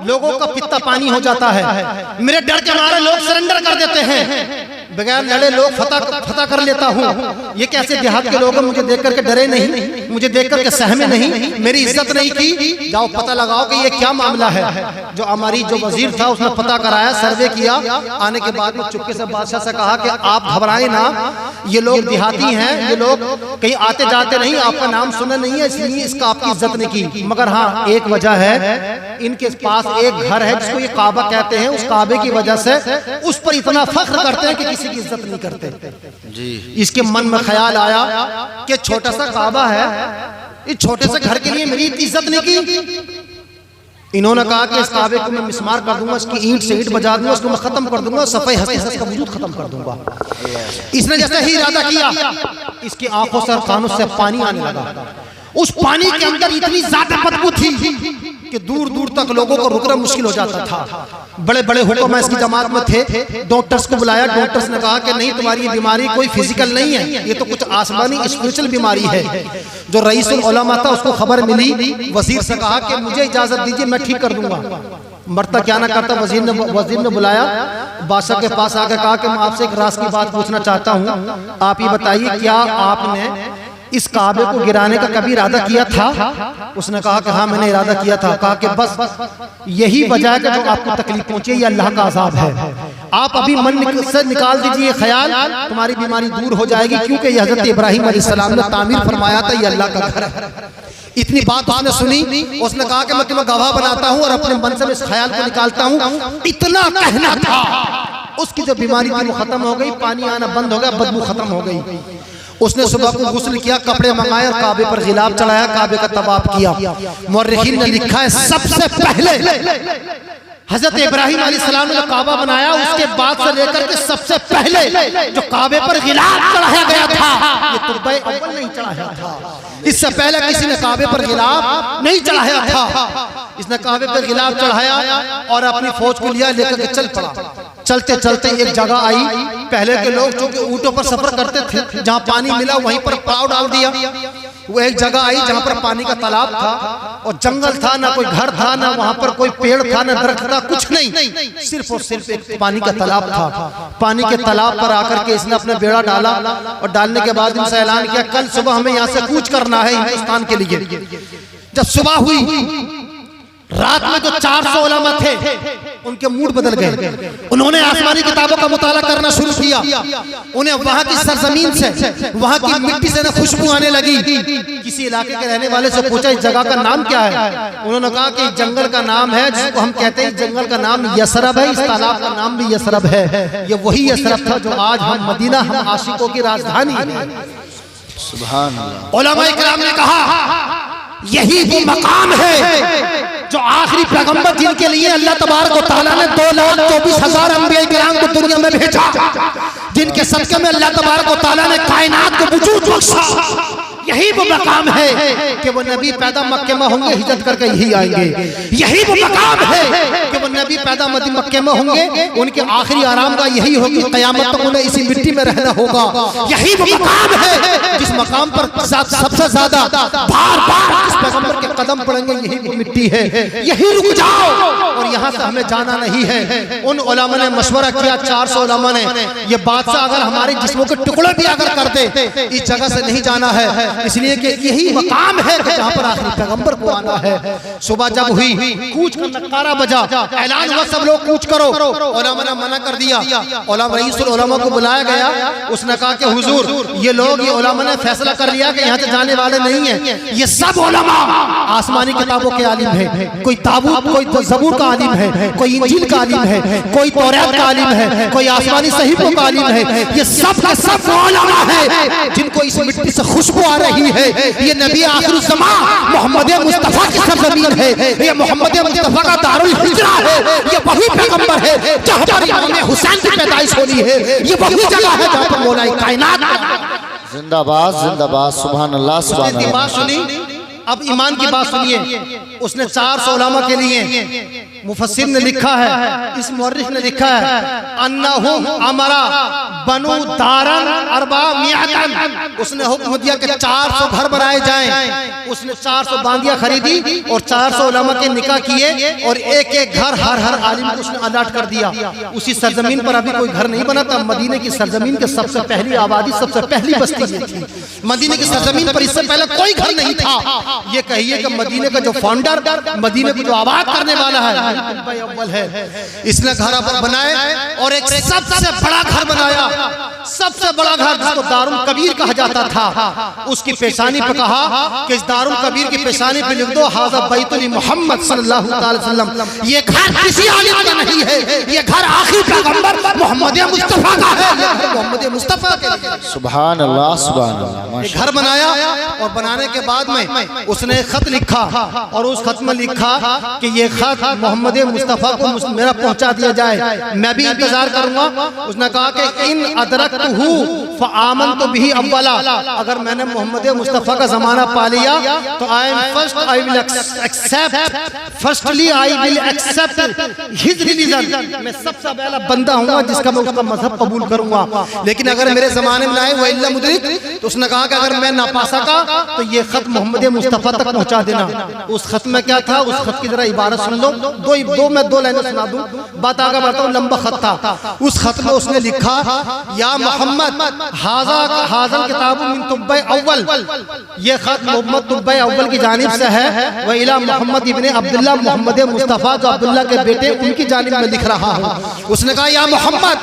लोगों का पित्ता पानी हो जाता है। मेरे डर के मारे लोग सरेंडर कर देते हैं, बगैर लड़े लोग फतह कर लेता हूँ। ये कैसे देहात के लोग मुझे देख करके डरे नहीं, मुझे देख करके सहमे नहीं, मेरी इज्जत नहीं की। जाओ पता लगाओ कि ये क्या मामला है। जो हमारी जो वजीर था उसने पता कराया, सर्वे किया। आने के बाद में चुपके से बादशाह से कहा कि आप घबराएं ना, ये लोग देहाती हैं, ये लोग कहीं आते जाते नहीं, आपका नाम सुना नहीं है, इसलिए इसका आपकी इज्जत नहीं की। मगर हाँ, एक वजह है, इनके पास एक घर है जिसको ये काबा कहते हैं। उस काबे की वजह से उस पर इतना फख्र करते हैं कि किसी की इज्जत नहीं करते जी। इसके मन में ख्याल आया कि छोटा सा काबा है, इस छोटे से घर के लिए मेरी इज्जत नहीं की। इन्होंने कहा कि इस काबे को मैं मिस्मार कर दूंगा, इसकी ईंट से ईंट बजा दूंगा, उसको मैं खत्म कर दूंगा, सफाई हस्ती से इसका वजूद खत्म कर दूंगा। इसने जैसे ही इरादा किया, इसकी आंखों से और कानों से पानी आने लगा। उस पानी के अंदर इतनी ज्यादा बदबू थी कि दूर दूर तक लोगों को रुकना मुश्किल हो जाता था। बड़े बड़े हुक्मा इसकी जमात में थे। डॉक्टर्स को बुलाया। डॉक्टर्स ने कहा कि नहीं, तुम्हारी बीमारी कोई फिजिकल नहीं है, ये तो कुछ आसमानी स्पिरिचुअल बीमारी है। जो रईसुल उलमा था उसको खबर मिली, वजीर से कहा कि मुझे इजाजत दीजिए, मैं ठीक कर दूंगा। मरता क्या ना करता, वजीर ने बुलाया, बादशाह के पास आकर कहा कि मैं आपसे एक राज की बात पूछना चाहता हूँ। आप ये बताइए, क्या आपने इस काबे को गिराने का कभी इरादा किया था? उसने कहा कि हाँ, मैंने इरादा किया था। कहा कि बस यही वजह है कि जो आपको तकलीफ पहुंची, ये अल्लाह का अज़ाब है। आप अभी मन से निकाल दीजिए ख्याल, तुम्हारी बीमारी दूर हो जाएगी, क्योंकि ये हजरत इब्राहिम अलैहिस्सलाम ने तामीर फरमाया था, ये अल्लाह का घर है। इतनी बात उसने सुनी। उसने कहा कि मैं तुम्हें गवाह बनाता हूँ और अपने मन से इस ख्याल को निकालता हूँ। इतना कहना था, उसकी जो बीमारी थी वो खत्म हो गई, पानी आना बंद हो गया, बदबू खत्म हो गई। उसने सुबह को गुस्ल किया, कपड़े मंगाए और काबे पर गिलाब चढ़ाया, काबे का तवाफ किया। मुअर्रिखीन ने लिखा है सबसे पहले हजरत इब्राहिम अलैहिस्सलाम ने काबा बनाया, उसके बाद से लेकर के सबसे पहले जो काबे पर गिलाब चढ़ाया गया था, ये तुब्बे अव्वल नहीं चढ़ाया था। इससे पहले किसी ने काबे पर गिलाब नहीं चढ़ाया था। इसने काबे पर गिलाब चढ़ाया और अपनी फौज को लिया, लेकर के चल पड़ा। चलते चलते एक जगह आई। पहले के लोग जो कि ऊंटों पर सफर करते थे, जहां पानी मिला वहीं पर पाँव डाल दिया। वो एक जगह आई जहां पर पानी का तालाब था और जंगल था, ना कोई घर था, ना वहां पर कोई पेड़ था, ना दरख्त था, कुछ नहीं, सिर्फ और सिर्फ एक पानी का तालाब था। पानी के तालाब पर आकर के इसने अपना बेड़ा डाला और डालने के बाद इनसे ऐलान किया, कल सुबह हमें यहाँ से कूच करना है हिंदुस्तान के लिए। जब सुबह हुई, रात में जो 400 उलमा थे उनके मूड बदल गए। उन्होंने आसमानी किताबों का मुताला करना शुरू किया। उन्हें वहां की सरजमीन से, वहां की मिट्टी से न खुशबू आने लगी। किसी इलाके के रहने वाले से पूछा इस जगह का नाम क्या है? उन्होंने कहा कि जंगल का नाम है जिसको हम कहते हैं, जंगल का नाम यसरब है, इस तालाब का नाम भी यसरब है। ये वही यसरब था जो आज हम मदीना, हम आशिकों की राजधानी है। सुभान अल्लाह। उलमा इकराम ने कहा यही वो मकाम है जो आखिरी पैगंबर जिनके लिए अल्लाह तबारक व तआला ने 2,24,000 अंबिया किराम को दुनिया में भेजा, जिनके सदक़े में अल्लाह तबारक व तआला ने कायनात को वजूद बख्शा, यही वो मकाम है कि वो नबी पैदा मक्के में होंगे, हिजरत करके यही आएंगे। यही वो मकाम है कि वो नबी पैदा मक्के में होंगे, उनके आखिरी आराम का यही होगी, क़यामत तक उन्हें इसी मिट्टी में रहना होगा। यही वो मकाम है जिस मकाम पर सबसे ज्यादा बार बार इस पैगंबर के कदम पड़ेंगे, यही वो मिट्टी है। यही रुक जाओ और यहाँ से हमें जाना नहीं है। उन उलमा ने मशवरा किया, 400 उलमा ने, ये बादशाह अगर हमारे जिस्मों के टुकड़े भी अगर कर दे, इस जगह से नहीं जाना है, इसलिए कि यही मकाम है जहाँ पर आखिरी पैगंबर को आना है। सुबह जब हुई, कूच का नकारा बजा, ऐलान हुआ सब लोग कूच करो। उलमा ने मना कर दिया। रईसुल उलमा को बुलाया गया। उसने कहा कि हुजूर, ये लोग, ये उलमा ने फैसला कर लिया कि यहाँ से जाने वाले नहीं है। ये सब उलमा आसमानी किताबों के आलिम है, कोई ताबूत, कोई ज़बूर का आलिम है, कोई इंजील का आलिम है, कोई तौरात का आलिम है, कोई आसमानी सहीफों का आलिम है। ये सब के सब उलमा है जिनको इस मिट्टी से खुशबू आ रही है। ये नबी आखिर ज़मान मोहम्मद मुस्तफ़ा की सरजमीन है, ये मोहम्मद मुस्तफ़ा का दारुल हिजरा है। ये वही पैगंबर है जहाँ पर इमाम हुसैन की पैदाइश होनी है। ये वही जगह है जहाँ पर मौला कायनात। जिंदाबाद जिंदाबाद, सुभान अल्लाह सुभान अल्लाह। बात सुनी, अब ईमान की बात सुनिए। उसने 400 उलमा के लिए मुफस्सिर ने लिखा है, इस मुअर्रिख ने लिखा है, अन्नहु अमरा बनु दारन अरबा मिअतन। उसने हुक्म दिया कि 400 घर बनाए जाएं। उसने 400 बांदियां खरीदी और 400 उलमा के निकाह किए और एक एक घर हर आलिम को उसने अलाट कर दिया। उसी सरजमीन पर अभी कोई घर नहीं बना था। मदीने की सरजमीन के सबसे पहली आबादी, सबसे पहली बस्ती ये थी। मदीने की सरजमीन पर इससे पहले कोई घर नहीं था। ये कहिए कि मदीने का जो फाउंडर, मदीने को जो आबाद करने वाला है, अव्वल है। इसने घर बनाए और एक सबसे बड़ा घर बनाया, सबसे बड़ा घर जिसको दारुल कबीर कहा जाता था। उसकी पेशानी पे कहा कि इस दारुल कबीर की पेशानी पे लिख दो, हाज़ा बैतुल मोहम्मद सल्लल्लाहु अलैहि वसल्लम। ये घर किसी आलिम का नहीं है, ये घर आखिरी पैगंबर मोहम्मद मुस्तफा का है। मोहम्मद मुस्तफा के सुभान अल्लाह सुभान अल्लाह। घर बनाया और बनाने के बाद में उसने खत लिखा और उस खत में लिखा कि ये खत मोहम्मद मुस्तफ़ा को मेरा पहुंचा दिया जाए, मैं भी इंतजार करूंगा। उसने कहा कि इन अदरकतहु फआमनतु बिही अव्वला, अगर मैंने मोहम्मद मुस्तफ़ा का जमाना पा लिया तो I will accept, firstly I will accept his religion. मैं सबसे पहला बंदा हूंगा जिसका मैं उसका मजहब कबूल करूंगा। लेकिन अगर मेरे जमाने में आए वह मुदरिक, तो उसने कहा कि अगर मैं ना पा सका तो ये खत मोहम्मद मुस्तफ़ा तक पहुंचा देना। उस खत में क्या था, उस खत की जरा इबारत सुन लो। दो लाइनें सुना दूं, बात आगे बढ़ता हूं। लंबा खत था। उस खत में उसने लिखा, या मोहम्मद हाज़ल किताबु मिन तुब्बै अव्वल, ये खत मोहम्मद तुब्बै अव्वल की जानिब से है। व इला मोहम्मद इब्ने अब्दुल्लाह, मोहम्मद मुस्तफ़ा जो अब्दुल्लाह के बेटे उनकी जानिब में लिख रहा हूं। उसने कहा, या मोहम्मद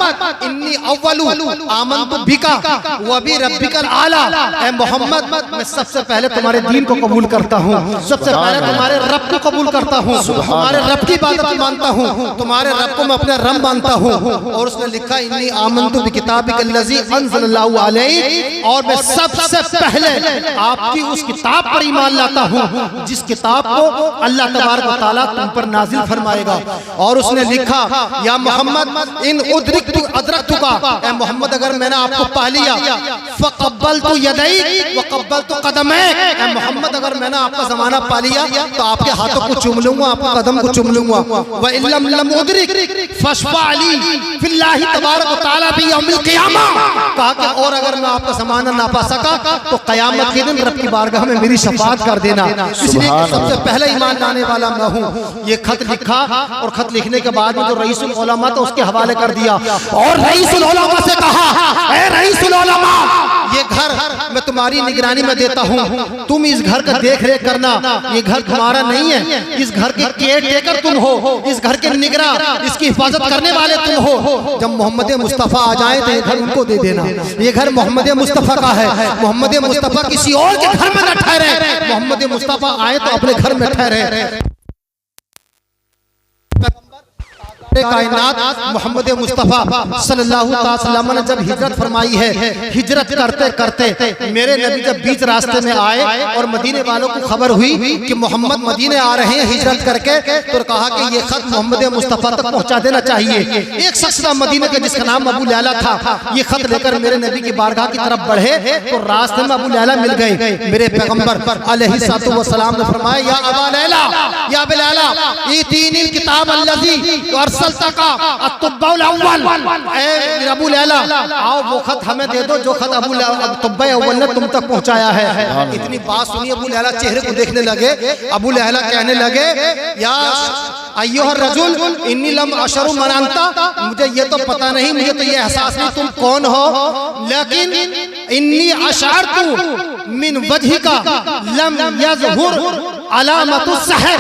इन्नी अव्वलु आमनतु बिका व बि रब्बिकल आला। ए मोहम्मद, मैं सबसे पहले तुम्हारे दीन को कबूल करता हूँ, सबसे पहले तुम्हारे रब को कबूल करता हूँ, तुम्हारे रब की इबादत मानता हूँ, तुम्हारे रब को मैं अपना रब मानता हूँ। और उसने लिखा, इन्नी आमनतु बिकिताबिकल्लज़ी अंज़लल्लाहु अलैहि, और मैं सबसे पहले आपकी उस किताब पर ईमान लाता हूँ जिस किताब को अल्लाह तबारक व तआला तुम पर नाजिल फरमाएगा। और उसने लिखा, या मोहम्मद इन उदरिकतु अदरकतुका, ए मोहम्मद अगर मैंने आपको पा लिया, फ़क़ब्बलतु यदैक व क़ब्बलतु क़दमैक, ए मोहम्मद अगर मैंने आपका जमाना पा लिया तो आपके हाथों को चूम लूंगा, आपके कदम को चूम लूंगा। व इल्लम लम उदरिक फशफ़ा अली फिल्लाहि तबारक व तआला भी यौमिल क़ियामा, कहा कि और अगर मैं आपका जमाना ना पा सका तो क़यामत के दिन रब की बारगाह में मेरी शफ़ाअत कर देना। इसलिए सबसे पहले ईमान लाने वाला मैं हूँ। ये खत लिखा और खत लिखने के बाद में जो रईसुल उलमा था उसके हवाले कर दिया और रईसुल उलमा से कहा, ए रईसुल उलमा, ये घर मैं तुम्हारी निगरानी में देता हूँ, तुम इस घर का देख रेख करना, ये घर तुम्हारा नहीं है, इस घर के केयर टेकर तुम हो, इस घर के निगरान, इसकी हिफाजत करने वाले तुम हो। जब मोहम्मद मुस्तफ़ा आ जाए तो ये घर उनको दे देना, ये घर मोहम्मद मुस्तफ़ा का है, मोहम्मद मुस्तफ़ा किसी और के घर में न ठहरे, मोहम्मद मुस्तफ़ा आए तो अपने घर में ठहरे। कायनात मोहम्मद मुस्तफ़ा सल्लल्लाहु अलैहि वसल्लम ने जब हिजरत फरमाई है, हिजरत करते करते मेरे नबी जब बीच रास्ते में आए और मदीने वालों को खबर हुई कि मोहम्मद मदीने आ रहे हैं हिजरत करके, तो कहा कि ये खत मोहम्मद मुस्तफ़ा तक पहुंचा देना चाहिए। एक शख्स था मदीने का जिसका नाम अबू लैला था, ये खत लेकर मेरे नबी की बारगाह की तरफ बढ़े तो रास्ते में अबू लैला मिल गए। मेरे पैगंबर अलैहिस्सलातु वस्सलाम ने फरमाया, या अबा लैला, या अबा लैला, इतीनी किताब अल्लज़ी अबू लैला, आओ वो खत हमें दे दो जो खत अबू अव्वल ने तुम तक पहुंचाया है। इतनी बात सुनी अबू लैला चेहरे को देखने लगे। अबू लैला कहने लगे, या अय्युहर रजुल इन्नी लम अशरु मन अंता, मुझे ये तो पता नहीं, मुझे तो ये एहसास नहीं तुम कौन हो, लेकिन इन्नी अशअरतु मिन वजहिका लम यज़हुर अलामतु सहर,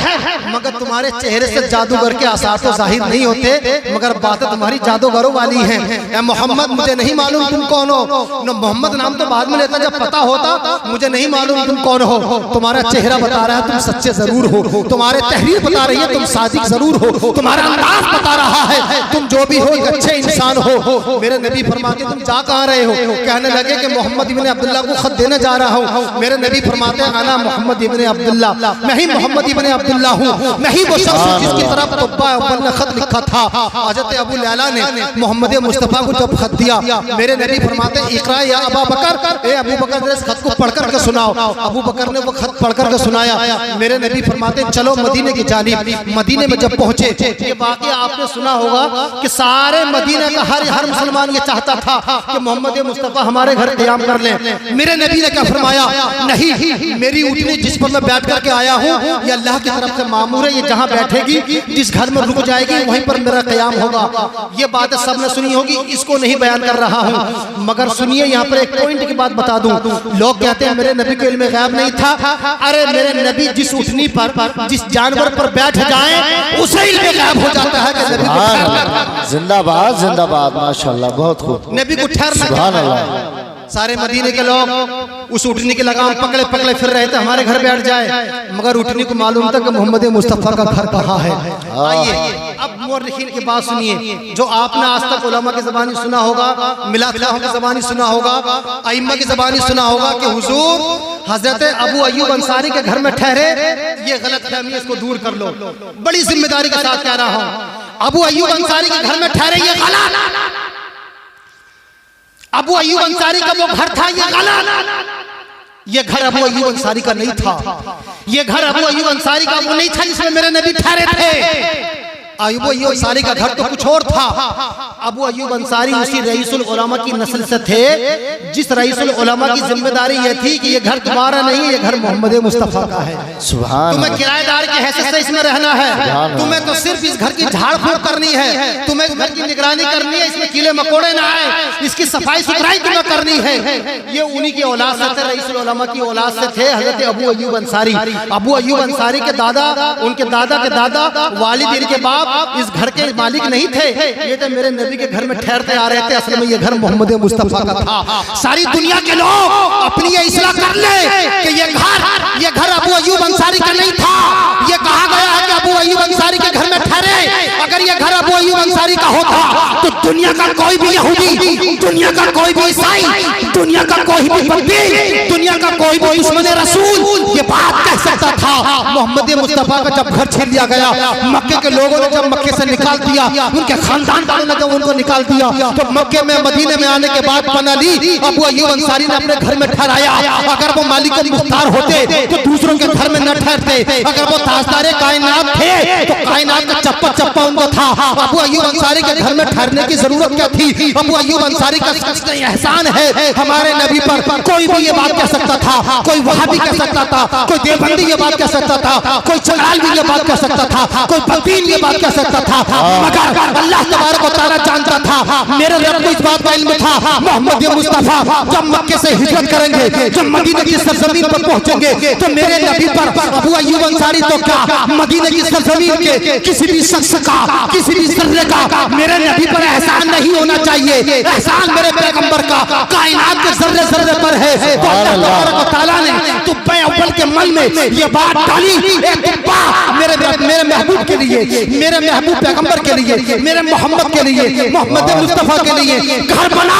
मगर तुम्हारे चेहरे से जादूगर के आसार तो जाहिर नहीं होते, मगर बातें तुम्हारी जादूगरों वाली हैं। ए मोहम्मद, मुझे नहीं मालूम तुम कौन हो, न मोहम्मद नाम तो बाद में लेता, जब पता होता मुझे नहीं मालूम तुम कौन हो। तुम्हारा चेहरा बता रहा है तुम सच्चे जरूर हो, तुम्हारे तहरीर बता रही है तुम सादिक जरूर हो, तुम्हारा अंदाज बता रहा है तुम जो भी हो एक अच्छे इंसान हो। मेरे नबी फरमाते तुम जा कहाँ रहे हो? कहने लगे कि मोहम्मद इब्न अब्दुल्लाह को खत देने जा रहा हूँ। मेरे नबी फरमाते हैं, अना मोहम्मद इब्न अब्दुल्लाह, मैं ही मोहम्मद इब्न अब्दुल्लाह हूँ, मैं ही वो शख्स हूँ जिसकी तरफ तुब्बा अव्वल ने खत लिखा था। हज़रत अबू लैला ने मोहम्मद मुस्तफ़ा को जब खत दिया, मेरे नबी फरमाते हैं, इक़रा या अबा बकर, ए अबू बकर इस खत को पढ़ करके सुनाओ। अबू बकर ने वो खत पढ़ करके सुनाया। मेरे नबी फरमाते हैं, चलो मदीने की जानिब। मदीने में जब पहुंचे, ये वाक़या आपने सुना होगा कि सारे मदीने का हर मुसलमान ये चाहता था कि मोहम्मद मुस्तफ़ा हमारे घर क़याम कर लें। मेरे नबी ने क्या फरमाया, नहीं, मेरी ऊँटनी जिस पर मैं बैठ करके आया हूँ ये अल्लाह की तरफ से मामूर है, ये जहाँ बैठेगी, जिस घर में रुक जाएगी वहीं पर मेरा क़याम होगा। ये बातें सबने सुनी होगी, इसको नहीं बयान कर रहा हूँ, मगर सुनिए यहाँ पर एक पॉइंट की बात बता दूं। लोग कहते हैं मेरे नबी को इल्म गैब नहीं था। अरे मेरे नबी जिस ऊँटनी पर, जिस जानवर पर बैठ जाए उसे इल्म गैब हो जाता है कि नबी को ठहरना। जिंदाबाद जिंदाबाद, माशाअल्लाह, बहुत खूब, नबी को ठहरना। सुभान अल्लाह। सारे मदीने के लोग उस उठनी की लगाम पकड़े पकड़े फिर रहे थे हमारे घर बैठ जाए, मगर उठनी को मालूम था कि मोहम्मद मुस्तफ़ा का घर कहाँ है। आइए अब मुअर्रिखीन की बात सुनिए, जो आपने आज तक उलमा की ज़बानी सुना होगा, मिलाफिलाह की ज़बानी सुना होगा, अइम्मा की ज़बानी सुना होगा कि हुजूर हजरत अबू अय्यूब अंसारी के घर में ठहरे, ये गलत फहमी, इसको दूर कर लो। बड़ी जिम्मेदारी के साथ कह रहा हूँ, अबू अय्यूब अंसारी के घर में ठहरे ये गलत। अबू अय्यूब अंसारी का वो घर था, ये गलत। ये घर अबू अय्यूब अंसारी का नहीं था, ये घर अबू अय्यूब अंसारी का वो नहीं था जिसमें मेरे नबी ठहरे थे। अबू अय्यूब अंसारी का घर तो कुछ और था। अबू अय्यूब अंसारी उसी रईसुल उलमा की नस्ल से थे, जिस रईसुल उलमा की जिम्मेदारी ये थी कि ये घर तुम्हारा नहीं है, ये घर मोहम्मद मुस्तफ़ा का है। सुभान, तुम्हें किराएदार की हैसियत से इसमें रहना है, तुम्हें तो सिर्फ इस घर की झाड़ फूक करनी है, तुम्हें इस घर की निगरानी करनी है, इसमें कीड़े मकोड़े ना आए, इसकी सफाई सुथराई तुम्हें करनी है। ये उन्हीं की औलाद से थे, रईसुल उलमा की औलाद से थे हजरत अबू अय्यूब अंसारी। अबू अय्यूब अंसारी के दादा, उनके दादा के दादा, वालिद इनके बाप इस घर के मालिक नहीं थे, ये तो मेरे नबी के घर में ठहरते आ रहे थे। असल में ये घर मोहम्मद मुस्तफ़ा का था। सारी दुनिया के लोग अपनी ये इस्लाह कर ले कि ये घर अबू अय्यूब अंसारी का नहीं था। ये कहा गया है कि अबू अय्यूब अंसारी के घर में ठहरे। अगर ये घर अबू अय्यूब अंसारी का होता तो दुनिया का कोई भी यहूदी, दुनिया का कोई भी ईसाई, दुनिया का कोई भी बंदी, दुनिया का कोई भी दुश्मन रसूल ये बात कह सकता था। मोहम्मद मुस्तफ़ा का जब घर छीन लिया गया, मक्के के लोगों ने जब मक्के से निकाल दिया, उनके खानदान वालों ने जब उनको निकाल दिया, तो मक्के में मदीने में आने के बाद पना ली अबू अय्यूब अंसारी ने अपने घर में ठहराया। अगर वो मालिक मुख्तार होते तो दूसरों के घर में न ठहरते। अगर वो ताजदारे कायनात थे तो कायनात का चप्पा चप्पा उनको था। अबू अय्यूब अंसारी के घर में ठहरने की जरूरत क्या थी? अबू अय्यूब अंसारी का एहसान है हमारे नबी पर। कोई भी ये बात कह सकता था, कोई वहाबी कह सकता था, कोई देवबंदी ये बात कह सकता था, कोई चलाल भी ये बात कह सकता था, कोई बदीन ये बात कह सकता था, मगर अल्लाह तबारक व तआला जानता था, मेरे रब को इस बात का इल्म था, मोहम्मद मुस्तफा जब मक्के से हिजरत करेंगे, जब मदीने की सरजमीन पर पहुंचेंगे, तो मेरे नबी पर अबू अय्यूब अंसारी तो क्या, मदीने की सरजमीन के किसी भी शख्स का, किसी भी जर्रे का मेरे नबी पर एहसान नहीं होना चाहिए। एहसान मेरे पैगंबर का कायनात के जर्रे जर्रे पर है। तो अल्लाह तबारक व तआला ने तुब्बे अव्वल के मन में ये बात डाली, ए तुब्बा मेरे महबूब के लिए, मेरे महबूब पैगंबर के लिए, मेरे मोहम्मद के लिए, मोहम्मद मुस्तफा के लिए घर बना।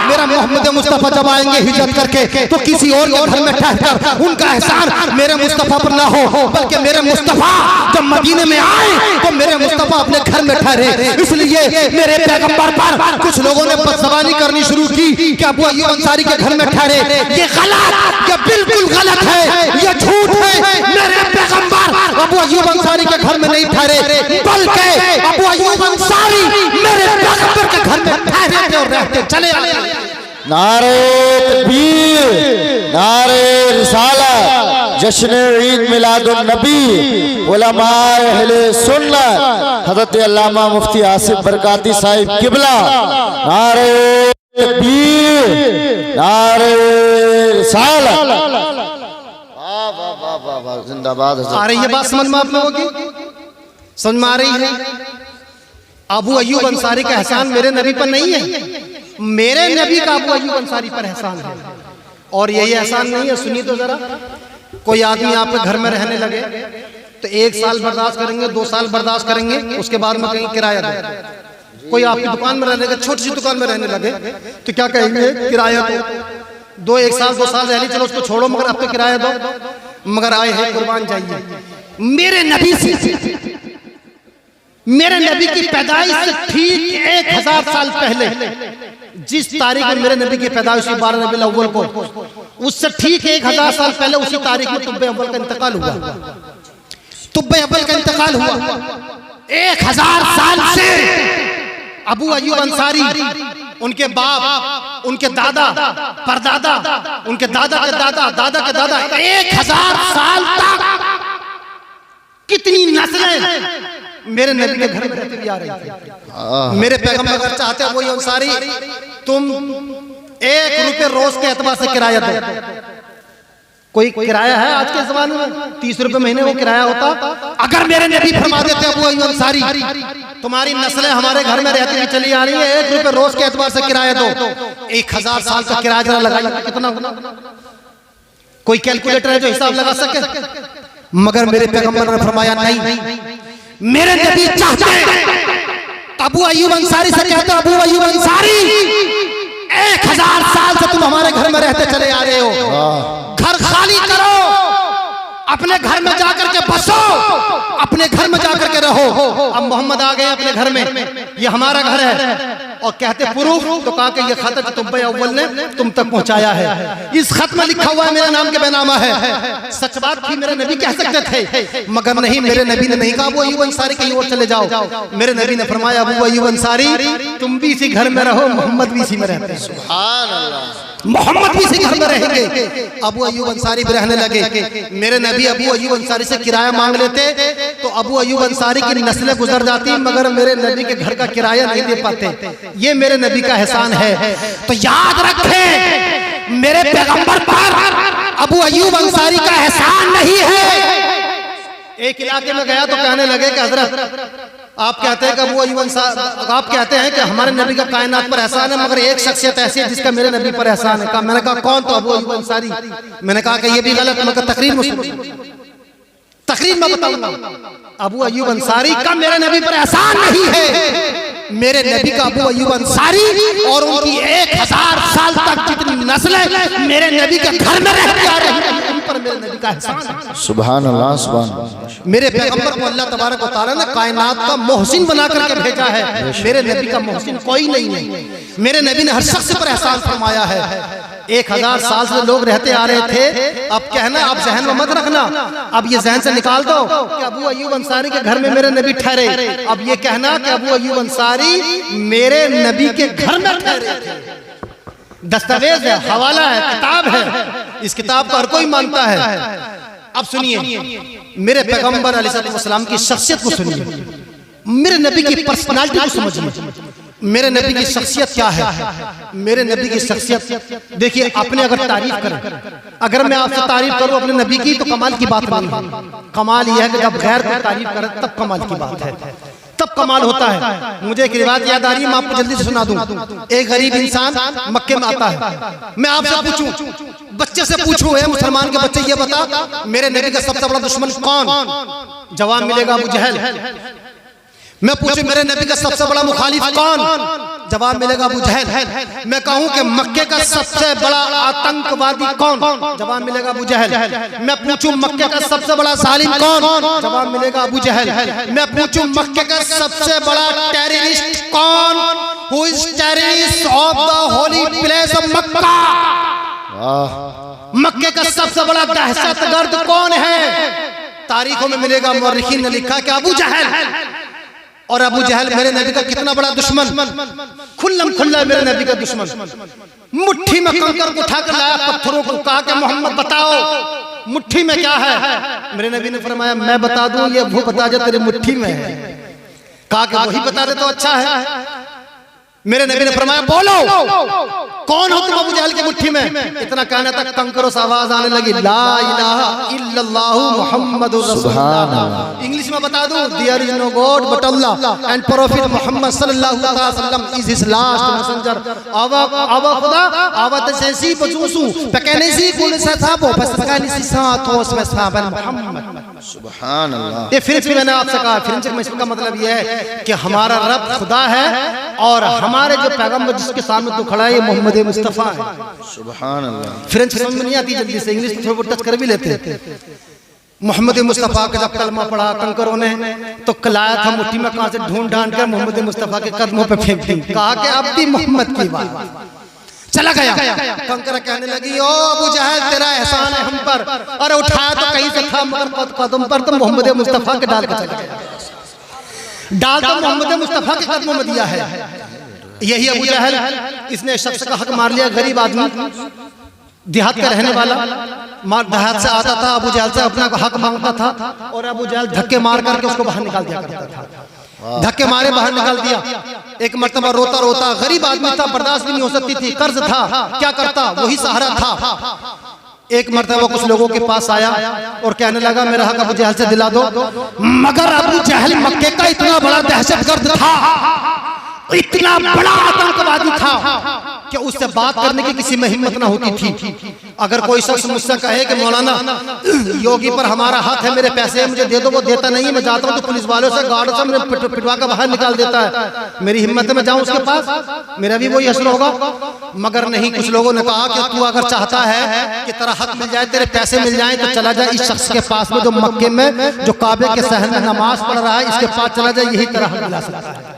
मेरा मोहम्मद मुस्तफा जब आएंगे हिजरत करके, तो किसी और के घर में ठहरकर उनका एहसान मेरे मुस्तफा पर ना हो, बल्कि मेरे मुस्तफा जब मदीने में आए तो मेरे मुस्तफा अपने घर में ठहरे। इसलिए मेरे पैगंबर पर कुछ लोगों ने बदज़बानी करनी शुरू की कि अबू अय्यूब अंसारी के घर में ठहरे। ये गलत, ये बिल्कुल गलत है, ये झूठ है। मेरे पैगंबर अबू अय्यूब अंसारी के घर में नहीं ठहरे, बल्कि अबू अय्यूब अंसारी मेरे पैगंबर के घर में ठहरे थे और रहते चले आए। नारे तकबीर, नारे रिसालत, जश्न ईद मिलादुन नबी, उलमाए अहले सुन्नत, हज़रत अल्लामा मुफ्ती आसिफ बरकाती साहिब किबला। नारे तकबीर, नारे रिसालत। वाह वाह वाह वाह वाह, जिंदाबाद। आ रही है बात समझ में आप लोगों की? समझ में आ रही है? अबू अय्यूब अंसारी का एहसान मेरे नबी पर नहीं है, मेरे नबी का अबू अय्यूब अंसारी पर एहसान है। और यही एहसान नहीं है, सुनिए तो जरा। कोई आदमी आपके घर में रहने लगे तो 1 साल बर्दाश्त करेंगे, 2 साल बर्दाश्त करेंगे, उसके बाद में कहीं किराया दो। कोई आपकी दुकान में रहने लगे, छोटी सी दुकान में रहने लगे, तो क्या कहेंगे? किराया दो। 1 साल 2 साल रह ली, चलो उसको छोड़ो, मगर आपको किराया दो। मगर आए हैं कुर्बान जाइए। मेरे नबी से, मेरे नबी की पैदाइश से ठीक 1000 साल पहले, जिस तारीख में मेरे नबी की पैदाइश हुई 12 रबीउल अव्वल को, उससे ठीक 1000 साल पहले उसी तारीख में तुब्बे अव्वल का इंतकाल हुआ। तुब्बे अव्वल का इंतकाल हुआ 1000 साल से अबू अय्यूब अंसारी, उनके बाप, उनके दादा, परदादा, उनके दादा के दादा, दादा के दादा, 1000 साल तक कितनी नस्लें मेरे नबी के घर में रहती आ रही थी। मेरे पैगंबर अगर चाहते हैं वही अंसारी, तुम 1 रुपये रोज के एतबार से किराया दो। कोई किराया है आज के जमाने में? 30 रुपए महीने वो किराया होता। अगर मेरे नबी फरमा देते अबू अय्यूब अंसारी, तुम्हारी नस्लें हमारे घर में रहती हुई चली आ रही है, 1 रुपये रोज के एतबार से किराया दो, 1000 साल का किराया जरा लगाइए, कितना होगा? कोई कैलकुलेटर है जो हिसाब लगा सके? मगर मेरे पैगंबर ने फरमाया नहीं, मेरे नबी चाहते अबू अय्यूब अंसारी से कहते, अबू अय्यूब अंसारी 1000 साल से तुम हमारे घर में रहते चले आ रहे हो, घर खाली करो, अपने घर में जाकर के बसो, अपने घर में जाकर के रहो। अब मोहम्मद आ गए अपने घर में, ये हमारा घर है, और कहते प्रूफ, तो कहा कि ये खत तुब्बे अव्वल ने तुम तक पहुंचाया है, इस खत में लिखा हुआ है मेरे नाम के बेनामा है। सच बात थी, मेरे नबी कह सकते थे, मगर नहीं, मेरे नबी ने नहीं कहा अबू अय्यूब अंसारी कहीं और चले जाओ। मेरे नबी ने फरमाया अबू अय्यूब अंसारी तुम भी इसी घर में रहो, मोहम्मद भी इसी में रहते हैं। सुभान अल्लाह, मोहम्मद भी इसी घर में रहेंगे। अबू अय्यूब अंसारी भी रहने लगे। मेरे नबी अबू अय्यूब अंसारी से किराया मांग लेते तो अबू अय्यूब अंसारी की नस्लें गुजर जाती, मगर मेरे नबी के घर का किराया नहीं दे पाते। ये मेरे नबी का एहसान है। तो याद रखें, मेरे पैगंबर पर अबू अय्यूब अंसारी का एहसान नहीं है। एक इलाके में गया तो कहने लगे कि हजरत आप कहते हैं कि अबू अय्यूब अंसारी, आप कहते हैं कि हमारे नबी का कायनात पर एहसान है, मगर एक शख्सियत ऐसी है जिसका मेरे नबी पर एहसान है। कहा, मैंने कहा कौन? तो अबू अय्यूब अंसारी। मैंने कहा कि ये भी गलत, मगर तकरीर में बताऊंगा, अबू अय्यूब अंसारी का मेरे नबी पर एहसान नहीं है। मेरे नबी का अबू अय्यूब अंसारी और उनकी 1000 साल तक जितनी नस्लें मेरे नबी के घर में रहती आ रही हैं, उन पर मेरे नबी का एहसान है। सुभान अल्लाह, सुभान। मेरे पैगंबर को अल्लाह तबारक व तआला ने कायनात का मोहसिन बना करके भेजा है। मेरे नबी का मोहसिन कोई नहीं है। मेरे नबी ने हर शख्स पर एहसान फरमाया है। 1000 साल से लोग रहते आ रहे थे। अब कहना, आप जहन में मत रखना, अब ये जहन से निकाल दो कि अबू अय्यूब अंसारी के घर में मेरे नबी ठहरे। अब ये कहना कि अबू अय्यूब अंसारी मेरे नबी के घर में ठहरे थे, दस्तावेज है, हवाला है, किताब है। इस किताब को हर कोई मानता है। अब सुनिए, मेरे पैगंबर अलैहिस्सलाम की शख्सियत को सुनिए। मेरे नबी की पर्सनालिटी को समझिए, मेरे नबी की शख्सियत क्या है। मेरे नबी की शख्सियत देखिए, आपने अगर तारीफ करें, अगर मैं आपसे तारीफ करूं अपने नबी की तो कमाल की बात नहीं है। कमाल यह है कि जब गैर को तारीफ करें तब कमाल की बात है, तब कमाल होता है। मुझे एक रिवायत याद आ रही है, मैं आपको जल्दी से सुना दूं। एक गरीब इंसान मक्के में आता है, मैं आपसे पूछूं, बच्चे से पूछूं, है मुसलमान के बच्चे, ये बता मेरे नबी का सबसे बड़ा दुश्मन कौन? जवाब मिलेगा अबू जहल। मैं पूछूं मेरे नबी का सबसे बड़ा मुखालिफ कौन? जवाब मिलेगा अबू जहल। मैं कहूं कि मक्के का सबसे बड़ा आतंकवादी कौन? जवाब मिलेगा अबू जहल। मैं पूछूं मक्के का सबसे बड़ा जालिम कौन? जवाब मिलेगा अबू जहल। मैं पूछूं मक्के का सबसे बड़ा टेररिस्ट कौन? Who is terrorist of the holy place of Mecca? मक्के का सबसे बड़ा दहशतगर्द कौन है? तारीखों में मिलेगा, मुअर्रिखीन ने लिखा कि अबू जहल। और अबू जहल मेरे नबी का कितना बड़ा दुश्मन, खुल्लम खुल्ला मेरे नबी का दुश्मन। मुट्ठी में कंकर को उठा कर लाया, पत्थरों को, कहा कि मोहम्मद बताओ मुट्ठी में क्या है? मेरे नबी ने फरमाया मैं बता दूं, ये वो बता जो तेरी मुट्ठी में है। कहा कि वही बता दे तो अच्छा है। मेरे नबी ने फरमाया बोलो कौन हो तुम अबू जहल की मुट्ठी में? इतना कहना तक कंकरों से आवाज आने लगी, ला इलाहा इल्लल्लाहु मुहम्मदुर रसूलुल्लाह। इंग्लिश में बता दूं, there is no God but Allah and prophet Mohammed सल्लल्लाहु अलैहि वसल्लम इज हिज लास्ट मैसेंजर। आवा खुदा आवा तसेसी बजूसु पकनेसी कुल सताबो बस पकनेसी साथोस में साबन मोहम्मद सुभान अल्लाह। ये फ्रेंच में मैंने आपसे कहा, फ्रेंच में इसका मतलब ये है कि हमारा रब खुदा है और हमारे जो पैगंबर जिसके सामने तो खड़ा है ये मोहम्मद मुस्तफा है। सुभान अल्लाह। फ्रेंच समझ में नहीं आती जल्दी से, इंग्लिश थोड़ा बहुत टच कर भी लेते हैं। मोहम्मद मुस्तफा का जब कलमा पढ़ा कंकरों ने तो लाया था मुट्ठी में, कहां से ढूंढ ढांढ कर मोहम्मद मुस्तफा के कदमों पे फेंक दी। कहा कि अब भी मोहम्मद की बात। चला गया कंकर कहने लगी, ओ अबू जहल तेरा एहसान है हम पर। अरे उठाया तो कहीं से था मगर कदम पर तो मोहम्मद मुस्तफा के डाल के चला गया। डाल तो मोहम्मद मुस्तफा के कदमों में दिया है। यही अबू जहल, इसने शख्स का हक मार लिया। गरीब आदमी, देहात का रहने वाला, देहात से आता था, अबू जहल से अपना हक मांगता था और अबू जहल धक्के मार करके उसको बाहर निकाल दिया करता था। धक्के मारे बाहर निकाल दिया। एक मर्तबा रोता रोता, गरीब आदमी था, बर्दाश्त भी नहीं हो सकती थी, कर्ज था, क्या करता, वही सहारा था। एक मर्तबा कुछ लोगों के पास आया और कहने लगा मेरा हक अबू जहल से दिला दो। मगर अबू जहल मक्के का इतना बड़ा दहशतगर्द था, इतना बड़ा आतंकवादी था कि उससे बात करने की किसी में हिम्मत ना होती थी। अगर कोई शख्स मुझसे कहे कि मौलाना योगी पर हमारा हक है, मेरे पैसे मुझे दे दो, वो देता नहीं, मैं जाता हूँ तो पुलिस वालों से गार्ड से मुझे पिटवा कर बाहर निकाल देता है। मेरी हिम्मत में जाऊं उसके पास, मेरा भी वही असर होगा। मगर नहीं, कुछ लोगों ने कहा कि तू अगर चाहता है कि तेरा हक मिल जाए, तेरे पैसे मिल जाए, तो चला जाए इस शख्स के पास में जो मक्के में, जो काबे के सहन में नमाज पढ़ रहा है, इसके पास चला जाए, यही तेरा हक मिला सकता है।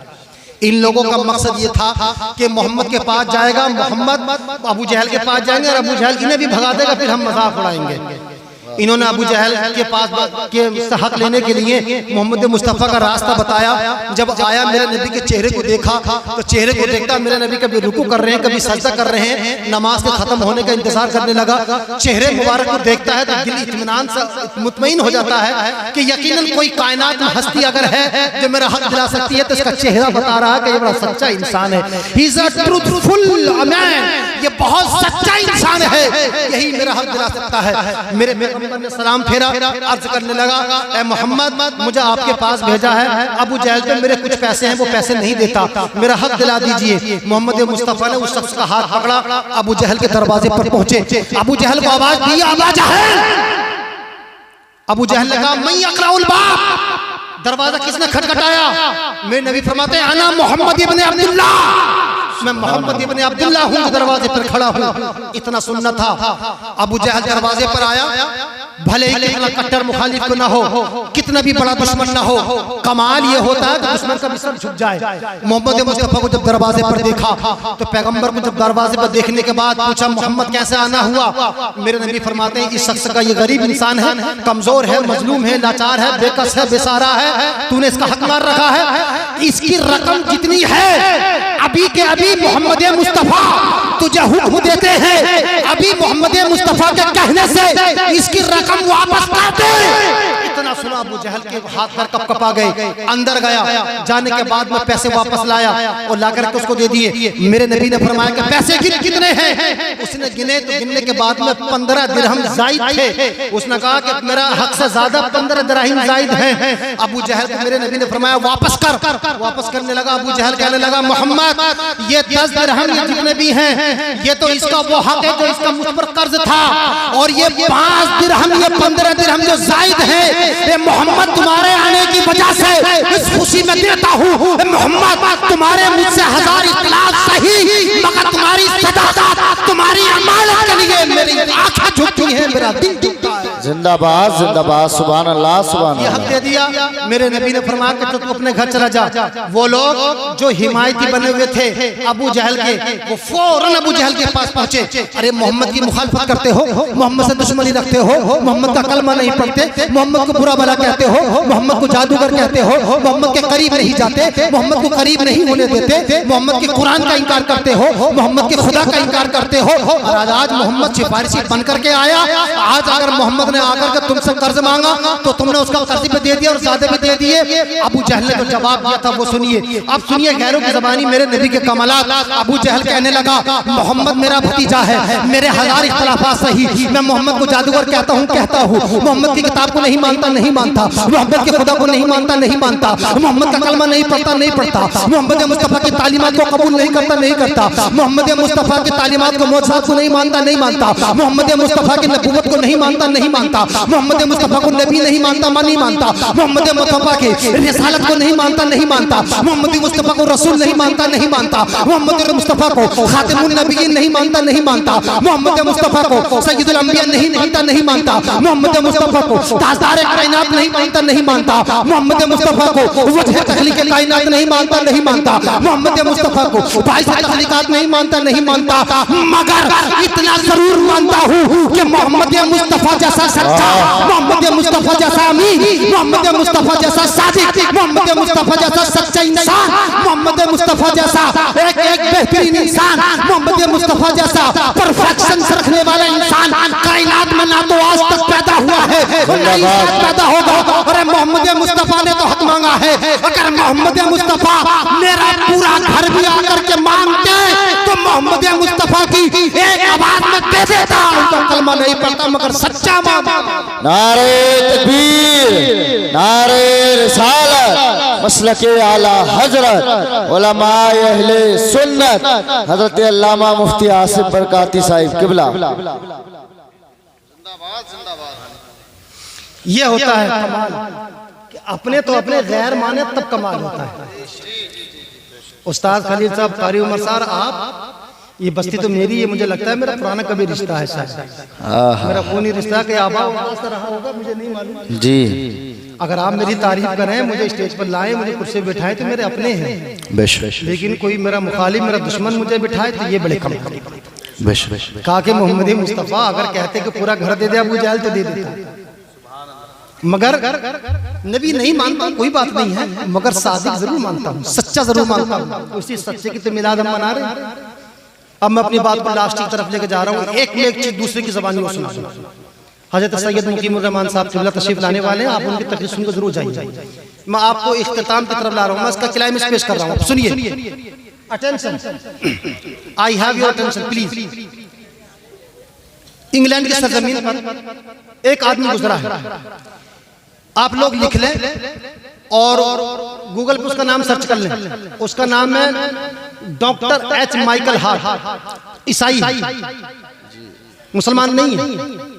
इन लोगों का मकसद ये था कि मोहम्मद के पास जाएगा, मोहम्मद अबू जहल के पास जाएंगे और अबू जहल इन्हें भी भगा देगा, फिर हम मजाक उड़ाएंगे। इन्होंने अबू जहल के पास के हक लेने के लिए मोहम्मद मुस्तफा का रास्ता बताया। जब आया, मेरे नबी के चेहरे को देखा तो चेहरे को देखता मेरे नबी कभी रुकू कर रहे हैं, कभी सजदा कर रहे हैं, नमाज के खत्म होने का इंतजार करने लगा। चेहरे मुबारक को देखता है तो दिल इत्मीनान से मुतमईन हो जाता है कि यकीनन कोई कायनात में हस्ती अगर है जो मेरा हक दिला सकती है, तो इसका चेहरा बता रहा है कि ये बड़ा सच्चा इंसान है। He is a truthful man, ये बहुत सच्चा इंसान है, यही मेरा हक दिला सकता है। मेरे पैगंबर ने सलाम फेरा, अर्ज करने लगा, ए मोहम्मद मुझे आपके पास भेजा है, अबू जहल पे मेरे कुछ पैसे हैं, वो पैसे नहीं देता, मेरा हक दिला दीजिए। मोहम्मद मुस्तफा ने उस शख्स का हाथ पकड़ा, अबू जहल के दरवाजे पर पहुंचे। अबू जहल को आवाज दी, अबू जहल। अबू जहल ने कहा मैं अक़राउल बाब। दरवाजा किसने खटखटाया? मेरे नबी फरमाते हैं अना मोहम्मद इब्न अब्दुल्लाह, मैं मोहम्मद इब्न अब्दुल्लाह हूँ जो दरवाजे पर खड़ा हूँ। इतना सुनना था। अबू जहल दरवाजे पर आया, भले ही कितना कट्टर मुखालिफ को ना हो, कितना भी बड़ा दुश्मन ना हो, कमाल ये होता है कि दुश्मन का भी सर झुक जाए। मोहम्मद मुस्तफा को जब दरवाजे पर देखा तो पैगंबर को जब दरवाजे पर देखने के बाद पूछा मोहम्मद कैसे आना हुआ? मेरे नबी फरमाते हैं इस शख्स का ये गरीब इंसान है, कमजोर है, मजलूम है, लाचार है, बेकस है, बेसहारा है, तूने इसका हक मार रखा है। इसकी रकम जितनी है अभी के अभी मोहम्मद मुस्तफा तुझे हुक्म देते हैं, अभी मोहम्मद मुस्तफा के कहने से इसकी रकम वापस कर दे। इतना सुना अबू जहल के हाथ पर कपकपा गए, अंदर गया, जाने के बाद में पैसे वापस लाया और लाकर के उसको दे दिए। मेरे नबी ने फरमाया कि पैसे कितने हैं? उसने गिने तो गिनने के बाद में 15 दिरहम जायद थे। उसने कहा कि मेरा हक से ज्यादा 15 दिरहम जायद है। अबू जहल को मेरे नबी ने फरमाया वापस कर। वापस करने लगा। अबू जहल कहने लगा मोहम्मद ये 10 दिरहम जितने भी हैं ये तो इसका वो हक है जो इसका मुझ पर कर्ज था, और ये 5 दिरहम ये 15 दिरहम जो जायद है ये मोहम्मद तुम्हारे आने की वजह से इस खुशी में देता हूँ। मोहम्मद तुम्हारे मुझसे 1000 इखलास सही, मगर तुम्हारी सदाकत तुम्हारी अमानत के लिए मेरी आंखें झुकती हैं, मेरा दिल झुकता है। जिंदाबाद जिंदाबाद, सुभान अल्लाह सुभान ये हक दे दिया। मेरे नबी ने फरमाया कि तू अपने घर चला जा। वो लोग जो हिमायती बने हुए थे अबू जहल के, वो फौरन अबू जहल के पास पहुंचे। अरे मोहम्मद की मुखालफत करते हो, मोहम्मद से दुश्मनी रखते हो, मोहम्मद का कलमा नहीं पढ़ते, मोहम्मद को बुरा भला कहते हो, मोहम्मद को जादूगर कहते हो, मोहम्मद के करीब नहीं जाते, मोहम्मद को करीब नहीं होने देते, मोहम्मद के कुरान का इनकार करते हो, मोहम्मद के खुदा का इनकार करते हो। और आज मोहम्मद सिफारिशी बन करके आया। आज अगर मोहम्मद ने आकर के तुमसे कर्ज मांगा तो तुमने उसका कर्ज भी दे दिया और ज्यादा भी दे दिए। अबू जहल ने जो जवाब दिया था वो सुनिए। अब सुनिए गैरों की ज़बानी मेरे नबी के कमालात। अबू जहल कहने लगा मोहम्मद मेरा भतीजा है, मेरे 1000 इख्तिलाफात सही, मैं मोहम्मद को जादूगर कहता हूँ, मोहम्मद की किताब को नहीं मानता, मोहम्मद के खुदा को नहीं मानता, मोहम्मद का कलमा नहीं पढ़ता, मोहम्मद मुस्तफा की तालीमात को कबूल नहीं करता, मोहम्मद मुस्तफा की तालीमात को मौजूद को नहीं मानता, मोहम्मद मुस्तफा की नबूवत को नहीं मानता, मोहम्मद मुस्तफा को नबी नहीं मानता, मोहम्मद मुस्तफा की रिसालत को नहीं मानता, मोहम्मद मुस्तफा को रसूल नहीं मानता, मोहम्मद मुस्तफा को खातिमुन नबीयीन नहीं मानता, मोहम्मद मुस्तफा को सय्यदुल अंबिया नहीं मानता, मोहम्मद मुस्तफा को ताजदार कायनात नहीं मानता, मोहम्मद मुस्तफा को वजह तखलीक कायनात नहीं मानता, मोहम्मद मुस्तफा को बाइस तखलीकात नहीं मानता, मगर इतना जरूर मानता हूँ कि मोहम्मद मुस्तफा जैसा सच्चा, मोहम्मद मुस्तफा जैसा अमीन, मोहम्मद मुस्तफा जैसा सादिक, मोहम्मद मुस्तफा जैसा सच्चा इंसान, मोहम्मद मुस्तफा जैसा एक बेहतरीन इंसान, मोहम्मद मुस्तफा जैसा परफेक्शन रखने वाला इंसान कायनात में ना तो आज तक पैदा हुआ है ना ही पैदा होगा। अरे मोहम्मद मुस्तफा ने तो हक मांगा है, अगर मोहम्मद मुस्तफा मेरा पूरा घर भी आकर के मांगते तो मोहम्मद मुस्तफा की एक आवाज में दे देता। उनका कलमा नहीं पढ़ता मगर सच्चा मांगा। नारे तकबीर, नारे रिसालत, मसलके आला हजरत उलमाए अहले सुन्नत हजरत अल्लामा मुफ्ती आसिफ बरकाती साहिब किबला। ये होता है कमाल कि अपने तो अपने गैर माने तब कमाल होता है। उस्ताद खलील साहब, कारी उमर साहब, आप ये बस्ती तो मेरी है, मुझे लगता है मेरा पुराना कभी रिश्ता है, शायद मेरा खूनी रिश्ता के आबा से रहा होगा, मुझे नहीं मालूम जी। अगर आप मेरी तारीफ करें, मुझे स्टेज पर लाएं, मुझे कुर्सी बिठाएं तो मेरे अपने हैं, लेकिन कोई मेरा मुखालिफ, मेरा दुश्मन मुझे बिठाए तो ये बड़े कम। कहा कि मोहम्मद मुस्तफा अगर कहते कि पूरा घर दे दे अबू जहल तो दे देता, मगर नबी नहीं मानता, कोई बात नहीं है, मगर सादिक जरूर मानता हूँ, सच्चा जरूर मानता हूँ। उसी सच्चे की तो मिलाद हम मना रहे हैं। अब मैं अपनी बात को लास्ट की तरफ लेके जा रहा हूँ। एक में एक चीज दूसरे की ज़बानी में सुना। हजरत सैयद मुकीमुर रहमान साहब किबला तशरीफ लाने वाले हैं, आप उनकी तकरीर सुनकर जरूर जाइए। मैं आपको इख्तिताम की तरफ ला रहा हूँ, मैं इसका क्लाइमेक्स पेश कर रहा हूँ, सुनिए। Attention, I have your attention please. England की सरजमीन पर एक आदमी गुजरा है, आप लोग लिख लें और गूगल पे उसका नाम सर्च कर लें। उसका नाम है डॉक्टर एच माइकल हार्ट, ईसाई, मुसलमान नहीं है।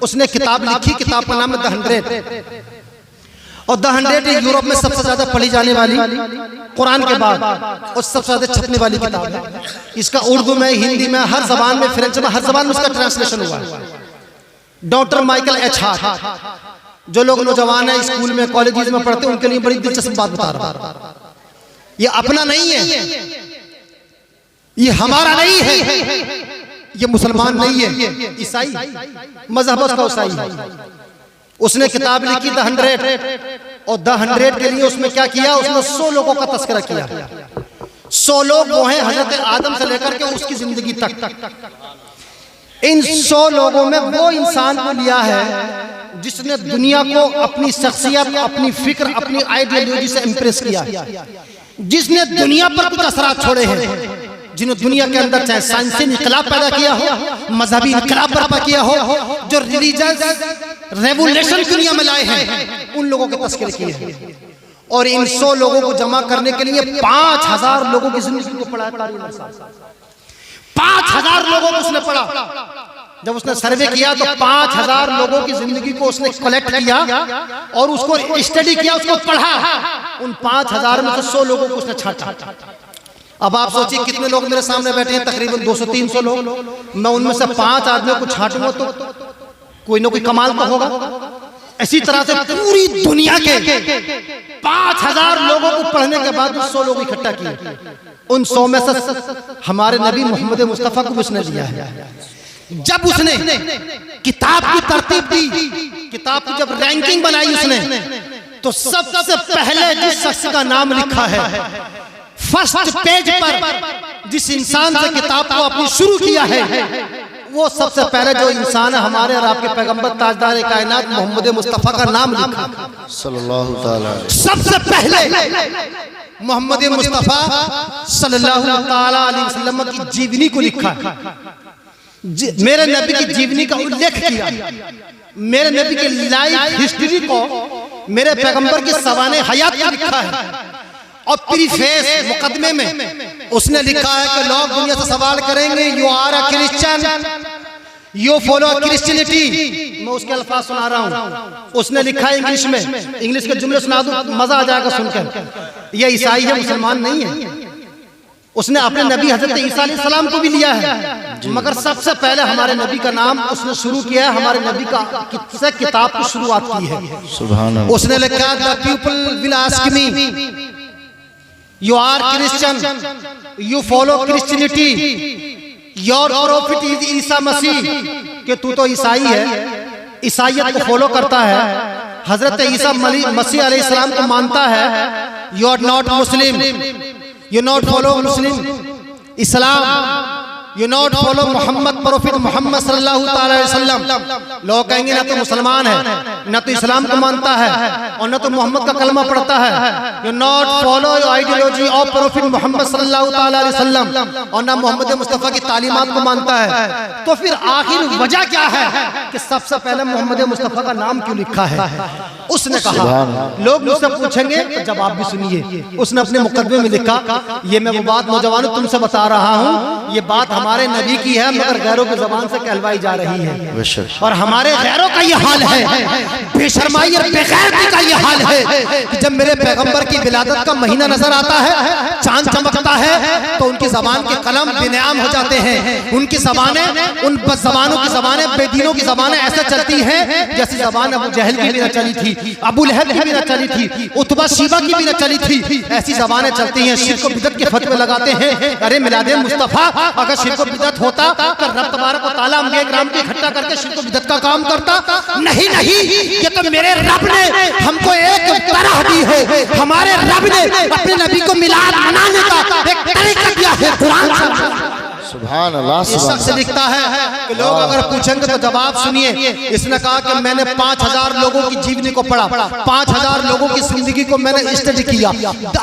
उसने किताब लिखी, किताब का नाम है द 100, और द 100 यूरोप में सबसे ज्यादा पढ़ी जाने वाली कुरान के बाद और सबसे ज्यादा छपने वाली किताब है। इसका उर्दू में, हिंदी में, हर जबान में, फ्रेंच में, हर जबान में उसका ट्रांसलेशन हुआ है। डॉक्टर माइकल एच हार्ट, जो लोग नौजवान है, स्कूल में, कॉलेज में पढ़ते हैं, उनके लिए बड़ी दिलचस्प बात बता रहा हूं। ये अपना नहीं है, ये हमारा नहीं है, ये मुसलमान नहीं है, ईसाई मजहब उसका ईसाई है। उसने किताब लिखी द 100, और द 100 के लिए उसमें क्या किया, उसने 100 लोगों का तस्करा किया। 100 लोग वो हैं हजरत आदम से लेकर के उसकी जिंदगी तक। इन 100 लोगों में वो इंसान को लिया है जिसने दुनिया को अपनी शख्सियत, अपनी फिक्र, अपनी आइडियोलॉजी से इंप्रेस किया, जिसने दुनिया पर कुछ असरात छोड़े हैं, जिन्होंने दुनिया के अंदर चाहे साइंसी इनकलाब पैदा किया हो, मजहबी इनकलाब बर्पा किया हो, जो रिलीजियस रेवोल्यूशन दुनिया में लाए हैं, उन लोगों के तस्करे किए हैं। और इन 100 लोगों को जमा करने के लिए 5000 लोगों की जिंदगी को पढ़ा, 5000 लोगों को उसने पढ़ा। जब उसने सर्वे किया तो 5000 लोगों की जिंदगी को उसने कलेक्ट किया और उसको स्टडी किया, उसको पढ़ा। उन 5000 में से 100 लोगों को उसने छांटा। अब आप सोचिए कितने लोग मेरे सामने बैठे हैं, तकरीबन 200-300 लोग। मैं उनमें से 5 आदमियों को छांटूंगा तो कोई ना कोई कमाल तो होगा। इसी तरह से पूरी दुनिया के 5000 लोगों को पढ़ने के बाद 100 लोग इकट्ठा किए। उन 100 में से हमारे नबी मोहम्मद मुस्तफा को उसने लिया है। जब उसने किताब की तरतीब दी, किताब की जब रैंकिंग बनाई उसने, तो सबसे पहले जिस शख्स का नाम लिखा है फर्स्ट पेज पर, जिस इंसान से किताब को अपनी शुरू किया है, वो सबसे पहले जो इंसान है हमारे और आपके पैगंबर ताजदार कायनात मोहम्मद मुस्तफा का नाम लिखा सल्लल्लाहु ताला। सबसे पहले मोहम्मद मुस्तफा सल्लल्लाहु ताला अलैहि वसल्लम की जीवनी को लिखा, मेरे नबी की जीवनी का उल्लेख किया, मेरे नबी की लाइफ हिस्ट्री को, मेरे पैगंबर की सवाने हयात को लिखा है। और प्रीफेस मुकदमे में उसने लिखा है कि लोग दुनिया से सवाल करेंगे, you are a Christian, you follow Christianity. मैं उसके अल्फाज सुना रहा हूँ। उसने लिखा है इंग्लिश में, इंग्लिश के जुमले सुना दूं, मजा आ जाएगा सुनकर। ये ईसाई है, मुसलमान नहीं है। उसने अपने नबी हजरत ईसा अलैहि सलाम को भी लिया है, मगर सबसे पहले हमारे नबी का नाम उसने शुरू किया है, हमारे नबी का से किताब की शुरुआत की है। सुभान अल्लाह। उसने लिखा the people will ask me you are Christian, you follow Christianity, your prophet is Isa Masih, कि तू तो ईसाई है, ईसाईयत को फॉलो करता है, हजरत ईसा मसीह अलैहि सलाम को मानता है। You are not Muslim, you not follow Muslim Islam, you not follow Mohammed prophet Mohammed सल्लल्लाहु अलैहि वसल्लम। लोग कहेंगे ना तो मुसलमान है, ना तो इस्लाम को मानता है, और ना तो मोहम्मद का कलमा पढ़ता है। You not follow ideology of prophet Mohammed सल्लल्लाहु अलैहि वसल्लम, और ना मोहम्मद मुस्तफा की तालीमात को मानता है। तो फिर आखिर वजह क्या है कि सबसे पहले मोहम्मद मुस्तफा का नाम क्यों लिखा है? उसने कहा, लोग मुझसे पूछेंगे, जवाब भी सुनिए। उसने अपने मुकदमे में लिखा, ये मैं वो बात नौजवानों तुमसे बता रहा हूँ, ये बात हमारे नबी की है, मगर गैरों की जबान से कहलवाई जा रही है। और हमारे गैरों का ये हाल है, बेशर्माई और बेगैरती का ये हाल है कि जब मेरे पैगंबर की विलादत का महीना नजर आता है, चांद चमकता है, तो उनकी जबान के कलम बेनियाम हो जाते हैं। उनकी जबानें, उन जबानों की जबानें, बेदीनों की जबानें ऐसे चलती हैं जैसी जबान अबू जहल की भी न चली थी, अबू लहब की भी न चली थी, उतबा शीबा की भी न चली थी। ऐसी जबानें चलती हैं, शिर्क और बिदअत के फतवे लगाते हैं। अरे मिलादे मुस्तफा, अगर शिर्क और बिदअत होता तो रब तबारक व तआला अंबिया किराम को इकट्ठा करके शिर्क और बिदअत का काम करता? नहीं नहीं, ये तो मेरे रब ने हमको एक तरह दी है। हमारे रब ने अपने नबी को मिलाद मनाने का एक तरीका दिया है, कुरान से। सुभान अल्लाह। इस शख्स से लिखता है कि लोग अगर पूछेंगे तो जवाब सुनिए। इसने कहा कि मैंने 5000 लोगों की जीवनी को पढ़ा, 5000 लोगों की जिंदगी को मैंने स्टडी किया।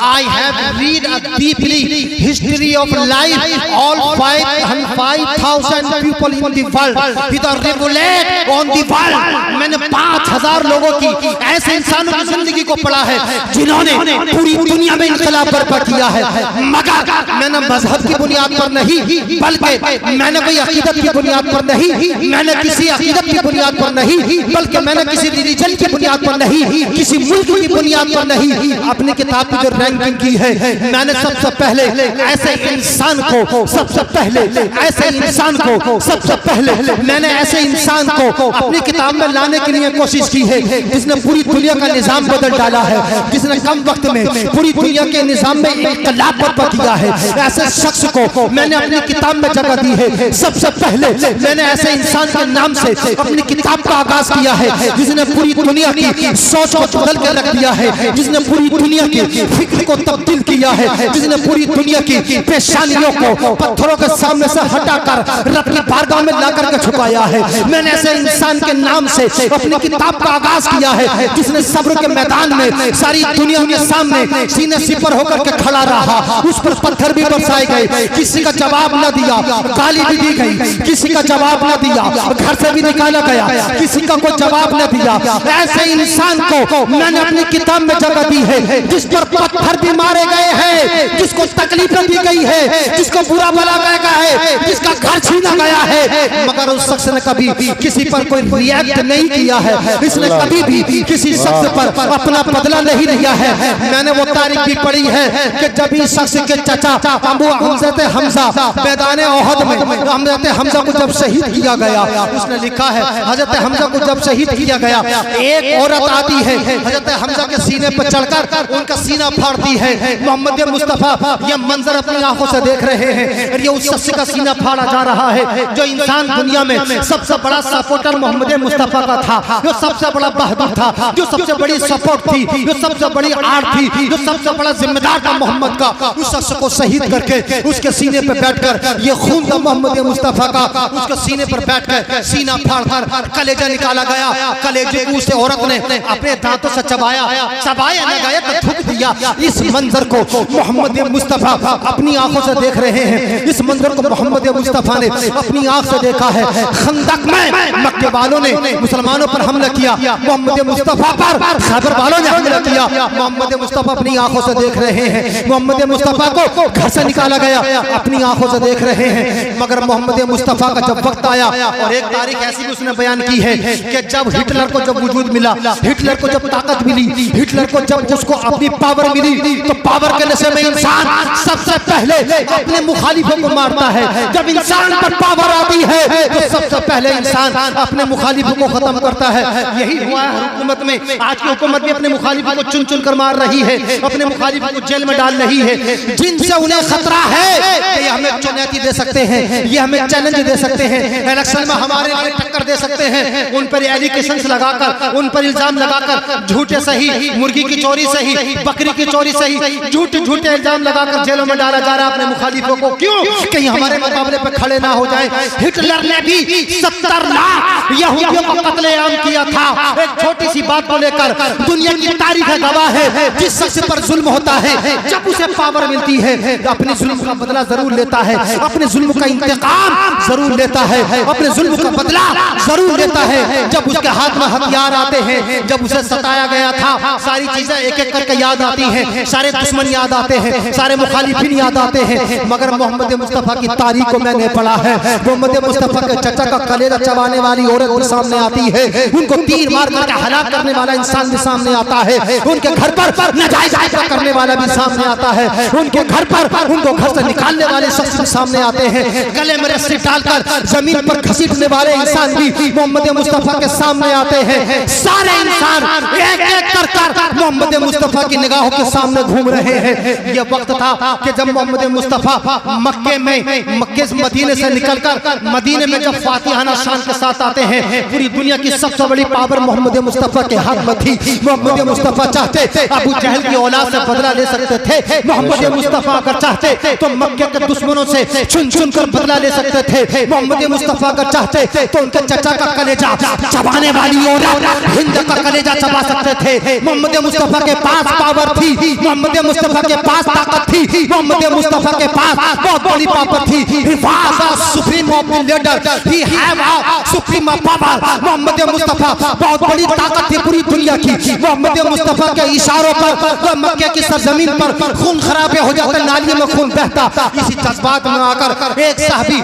I have read deeply history of life all 5000 people in the world with a revolution on the world. मैंने 5000 लोगों की, ऐसे इंसानों की जिंदगी को पढ़ा है जिन्होंने पूरी दुनिया में इनकलाब बर्पा किया है, मगर मैंने मजहब की बुनियाद पर नहीं, बल्कि मैंने कोई अकीदत की बुनियाद पर नहीं, मैंने किसी अकीदत की बुनियाद पर नहीं, बल्कि मैंने किसी रिलीजन की बुनियाद पर नहीं, किसी मुल्क की बुनियाद पर नहीं, अपनी किताब की जो रैंकिंग की है, मैंने सबसे पहले ऐसे इंसान को, सबसे पहले ऐसे इंसान को, सबसे पहले मैंने ऐसे इंसान को अपनी किताब में लाने के लिए कोशिश की है जिसने पूरी दुनिया का निजाम बदल डाला है, जिसने कम वक्त में पूरी दुनिया के निजाम में इनकलाब बर्पा किया है। ऐसे शख्स को मैंने अपनी किताब किताब में जगह दी है। सबसे पहले मैंने ऐसे इंसान के नाम से अपनी किताब का आगाज किया है जिसने पूरी दुनिया की सोच को बदल कर रख दिया है, जिसने पूरी दुनिया की फिक्र को तब्दील किया है, जिसने पूरी दुनिया की परेशानियों को पत्थरों के सामने से हटाकर रब की बारगाह में लाकर के झुकाया है। मैंने ऐसे इंसान के नाम से अपनी किताब का आगाज किया है जिसने सब्र के मैदान में सारी दुनिया के सामने सीने सिपर होकर के खड़ा रहा। उस पर पत्थर भी बरसाए गए, किसी का जवाब न दिया, गाली भी दी गई, किसी का जवाब न दिया, घर से भी निकाला गया, किसी का कोई जवाब न दिया। ऐसे इंसान को मैंने अपनी किताब में जगह दी है जिस पर पत्थर भी मारे गए हैं, जिसको तकलीफें दी गई है, जिसको बुरा भला गया है, जिसका घर छीना गया है, मगर उस शख्स ने कभी किसी पर कोई रिएक्ट नहीं किया है। इसने कभी भी किसी शख्स पर अपना बदला नहीं लिया है। मैंने वो तारीख भी पढ़ी है कि जब इस शख्स के चचा अबू हज़रत हमजा मैदान ओहद में हज़रत हमजा को जब शहीद किया गया, उसने लिखा है हज़रत हमजा को जब शहीद किया गया, एक औरत आती है हज़रत हमजा के सीने पर चढ़कर उनका सीना फाड़ती है। मोहम्मद मुस्तफा ये मंजर अपनी आंखों से देख रहे हैं और ये उस शख्स का सीना फाड़ा जा रहा है जो इंसान दुनिया में सबसे बड़ा सपोर्टर मोहम्मद मुस्तफा का था, जो सबसे बड़ा बहादुर था, जो सबसे बड़ी सपोर्ट थी, जो सबसे बड़ी आड़ थी, जो सबसे बड़ा जिम्मेदार था मोहम्मद का। उस शख्स को शहीद करके उसके सीने पर बैठकर ये खून था मोहम्मद मुस्तफा का, उसके सीने पर बैठकर सीना फाड़कर कलेजा निकाला गया। कलेजे को उस औरत ने अपने दांतों से चबाया न गया तो थूक दिया। इस मंजर को मोहम्मद मुस्तफा अपनी आंखों से देख रहे हैं। इस मंजर को मोहम्मद मुस्तफा ने अपनी आंख से देखा है। खंदक में मक्के वालों ने मुसलमानों पर हमला किया, मोहम्मद मुस्तफा पर खैबर वालों ने हमला किया। मोहम्मद मुस्तफा अपनी आंखों से देख रहे हैं। मोहम्मद मुस्तफा को घर से निकाला गया, अपनी आंखों से देख रहे हैं। मगर मोहम्मद मुस्तफा का जब वक्त आया, और एक तारीख ऐसी भी उसने बयान की है कि जब हिटलर को जब वजूद मिला, हिटलर को जब ताकत मिली, हिटलर को जब उसको अपनी पावर मिली, तो पावर के नशे में इंसान सबसे पहले अपने मुखालिफों को मारता है। जब इंसान पर पावर आती है तो सबसे पहले इंसान अपने मुखालिफों को खत्म करता है। यही हुआ है हुकूमत में। आज की हुकूमत भी अपने मुखालिफों को चुन चुन कर मार रही है, अपने मुखालिफों को जेल में डाल रही है, जिनसे उन्हें खतरा है कि ये हमें चुनौती दे सकते हैं, ये हमें चैलेंज दे सकते हैं, इलेक्शन में हमारे लिए टक्कर दे सकते हैं। उन पर एलिगेशंस लगाकर, उन पर इल्जाम लगाकर, झूठे सही, मुर्गी की चोरी सही, बकरी की चोरी सही, झूठे इल्जाम लगाकर जेलों में डाला जा रहा है अपने मुखालिफों को। क्यों? कहीं हमारे मुकाबले पर खड़े ना हो जाए। हिटलर ने भी 70 लाख यहूदियों को कत्लेआम किया था। एक छोटी सी बात को लेकर दुनिया की तारीख गवाह है, जिस शख्स पर जुल्म होता है, जब उसे पावर मिलती है, अपने जुल्म का बदला जरूर लेता है, अपने जुल्म का इंतकाम जरूर लेता है, अपने जुल्म का बदला जरूर लेता है। जब उसके हाथ में हथियार आते हैं, जब उसे सताया गया था, सारी चीजें एक एक करके याद आती हैं, सारे दुश्मन याद आते हैं, सारे मुखालिफिन याद आते हैं। मगर मोहम्मद मुस्तफा की तारीख को मैंने पढ़ा है। मोहम्मद मुस्तफा के चचा का कलेजा चबाने वाली औरत भी सामने आती है, उनको तीर मार करके हलाक करने वाला इंसान भी सामने आता है, उनके घर पर नाजायज हमला करने वाला भी सामने आता है, उनके घर पर उनको घर से निकालने वाले शख्स भी सामने आते हैं, गले में रस्सी डालकर जमीन पर घसीटने वाले इंसान भी मोहम्मद मुस्तफा के सामने आते हैं। सारे इंसान एक एक कर मोहम्मद मुस्तफा की निगाहों के सामने घूम रहे हैं। यह वक्त था कि जब मोहम्मद मुस्तफा मक्के से मदीने से निकलकर मदीने में जब फातिहाना शान के साथ आते हैं, पूरी दुनिया की सबसे बड़ी पावर मोहम्मद मुस्तफा के हाथ में थी। मोहम्मद मुस्तफा चाहते अबू जहल की औलाद से बदला ले सकते थे। मोहम्मद मुस्तफा अगर चाहते तो मक्के के दुश्मनों से चुन चुन कर बदला ले सकते थे। मोहम्मद मुस्तफा अगर चाहते तो उनके चचा का कलेजा चबाने वाली औरत हिंद का कलेजा चबा सकते थे। मोहम्मद मुस्तफा के पास पावर थी, मोहम्मद मुस्तफा के पास ताकत थी, मोहम्मद मुस्तफा के पास बहुत बड़ी पावर थी। He was a supreme of the leader. He have a supreme power. Mohammad Mustafa बहुत बड़ी ताकत थी पूरी दुनिया की। मोहम्मद मुस्तफा के इशारों पर मक्के की सरजमीन पर खून खराबे हो जाते, नालियों में खून बहता। इसी जज्बात में आकर एक साहबी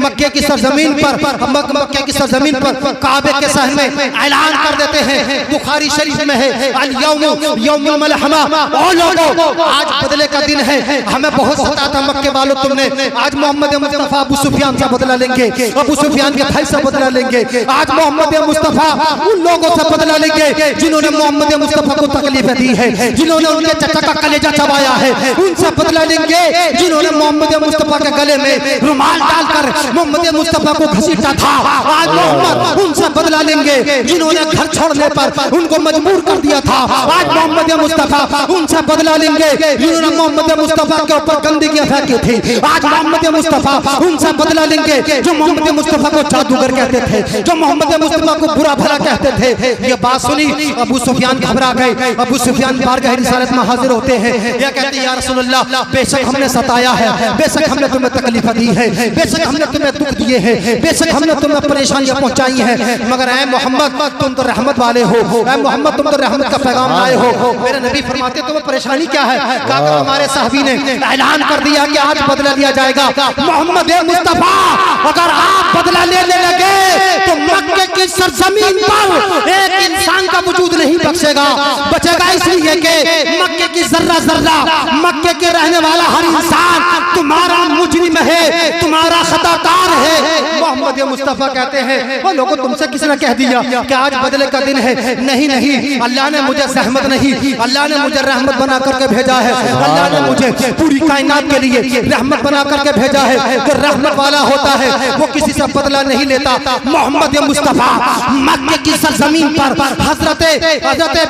मक्के की सरजमीन पर काबे के शहर में ऐलान कर देते हैं। बुखारी शरीफ में है अल यौमुल मलहमा, ओ लोगों आज बदले का दिन है। हमें बहुत सताया था मक्के वालों तुमने, आज मोहम्मद मुस्तफा अबू सुफियान से बदला लेंगे अबू सुफियान के भाई से बदला लेंगे। आज मोहम्मद मुस्तफा उन लोगों से बदला लेंगे जिन्होंने मोहम्मद मुस्तफा को तकलीफें दी है, जिन्होंने उनके चचा का कलेजा चबाया है। उनसे बदला लेंगे जिन्होंने मोहम्मद मुस्तफा के गले में रुमाल डालकर मोहम्मद मुस्तफा को घसीटा था। आज मोहम्मद उनसे बदला लेंगे जिन्होंने घर छोड़ने पर उनको मजबूर कर दिया था। आज मोहम्मद मुस्तफा उनसे बदला लेंगे जिन्होंने मोहम्मद मुस्तफा के ऊपर गंदगी फेंकी थी। आज मोहम्मद मुस्तफा उनसे बदला लेंगे जो मोहम्मद मुस्तफा को जादूगर कहते थे, जो मोहम्मद मुस्तफा को बुरा भला कहते थे। ये बात सुनी अबू सुफियान घबरा गए। अबू सुफियान बारगाह रिसालत में हाजिर होते हैं। ये कहते हैं या रसूलल्लाह, बेशक हमने सताया है, बेशक हमने तुम्हें तकलीफ दी है, बेशक हमने तुम्हें दुख दिए हैं, बेशक हमने तुम्हें परेशानियां पहुंचाई हैं, मगर ऐ मोहम्मद तुम तो रहमत वाले हो, ऐ मोहम्मद तुम तो रहमत का पैगाम लाए हो। मेरे नबी फरमाते तुम्हें परेशानी क्या है? कहा हमारे साहबी ने ऐलान कर दिया कि आज बदला लिया जाएगा। मोहम्मद मुस्तफा अगर आप बदला लेने लगे तो मक्के की सरजमीन पर एक इंसान का वजूद नहीं बचेगा, इसलिए कि मक्के की जर्रा जर्रा, मक्के के रहने वाला हर इंसान तुम्हारा मुजरिम है, तुम्हारा खताकार है। मोहम्मद मुस्तफा कहते हैं वो लोगों तुमसे किसने कह दिया कि आज बदले का दिन है? नहीं नहीं, अल्लाह ने मुझे सहमत नहीं, अल्लाह ने मुझे रहमत बना करके भेजा है। अल्लाह ने मुझे पूरी कायनात के लिए रहमत बना करके भेजा है कि रहमत वाला होता है वो किसी से बदला नहीं लेता। मोहम्मद मुस्तफा मक्के की सरजमीन पर हजरत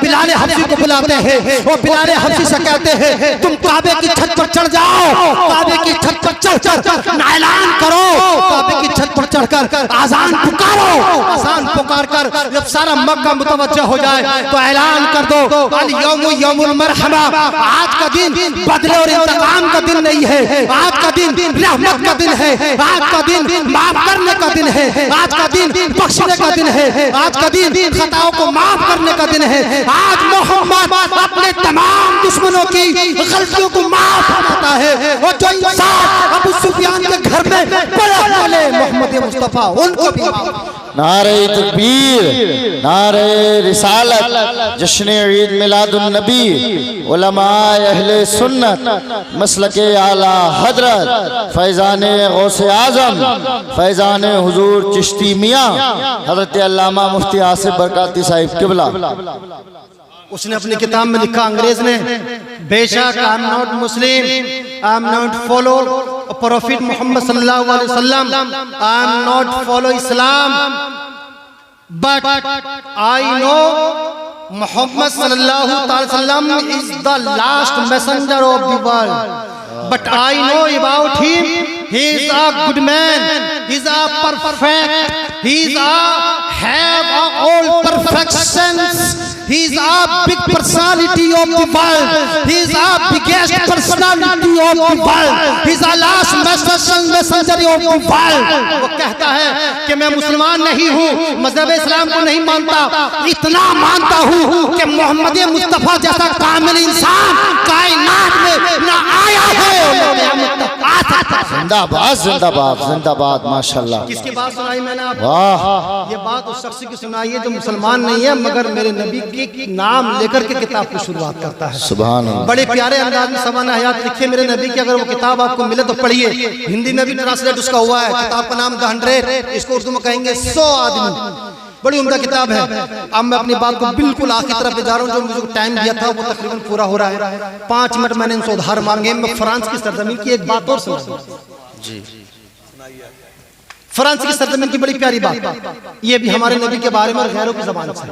बिलाल हबशी को बुलाते हैं। वो बिलाल हबशी से कहते हैं तुम काबे की छत पर चढ़ जाओ, काबे की छत पर चढ़कर ऐलान करो, काबे की छत पर चढ़कर आजान पुकारो। आजान पुकार कर जब सारा मक्का मुतवज्जह हो जाए तो ऐलान कर दो अल यौम यौमुल मरहमा, आज का दिन बदले और इंतकाम का दिन नहीं है, आज का दिन रहमत का दिन है, आज का दिन माफ करने का दिन है, आज का दिन बख्शने का दिन है, आज का दिन खताओं को माफ करने का दिन है। आज मोहम्मद अपने तमाम दुश्मनों की गलतियों को माफ करता है। और जो इंसान अबू सुफियान के घर में पड़े वाले मोहम्मद मुस्तफा उनको भी नारे तकबीर, नारे रिसालत, जश्न ईद मिलादुन नबी, उलमाए अहले सुन्नत, मसलके आला हजरत फैजाने गौसे आजम, फैजाने हुजूर चिश्ती मियाँ हजरत अल्लामा मुफ्ती आसिफ बरकाती साहिब किबला। उसने अपनी किताब में लिखा अंग्रेज ने, बेशक I am not Muslim, I am not follow prophet Mohammed सल्लल्लाहु अलैहि वसल्लम, I am not follow Islam, but I know Mohammed सल्लल्लाहु अलैहि वसल्लम is the last messenger of the world, but I know about him, he is a good man, he is a perfect, he is a have all perfections, he is a big personality of the world, he is a biggest personality of the world, he is a last messenger of the world। वो कहता है कि मैं मुसलमान नहीं हूँ, मजहब इस्लाम को नहीं मानता, इतना मानता हूँ कि मोहम्मद मुस्तफा जैसा कामिल इंसान कायनात में ना आया है। जिंदाबाद जिंदाबाद जिंदाबाद, माशाल्लाह। किसकी बात सुनाई मैंने आपको? वाह, ये बात उस शख्स की सुनाई है जो मुसलमान नहीं है मगर मेरे नबी के नाम लेकर के किताब की शुरुआत करता है। सुभान अल्लाह। बड़े प्यारे अंदाज में सवाना हयात लिखे मेरे नबी की। अगर वो किताब आपको मिले तो पढ़िए, हिंदी में भी ट्रांसलेट उसका हुआ है। किताब का नाम द 100, इसको उर्दू में कहेंगे 100 आदमी। बड़ी उम्दा किताब है। अब मैं अपनी बात को बिल्कुल आखिर तरफ जा रहा हूँ। जो मुझे टाइम दिया था वो तकरीबन पूरा हो रहा है। 5 मिनट मैंने इनसे उधार मांगे। मैं फ्रांस की सरजमीन की एक बात और सुना जी। फ्रांस की सरजमीन की बड़ी प्यारी बात, ये भी हमारे नबी के बारे में और गैरों की ज़बान से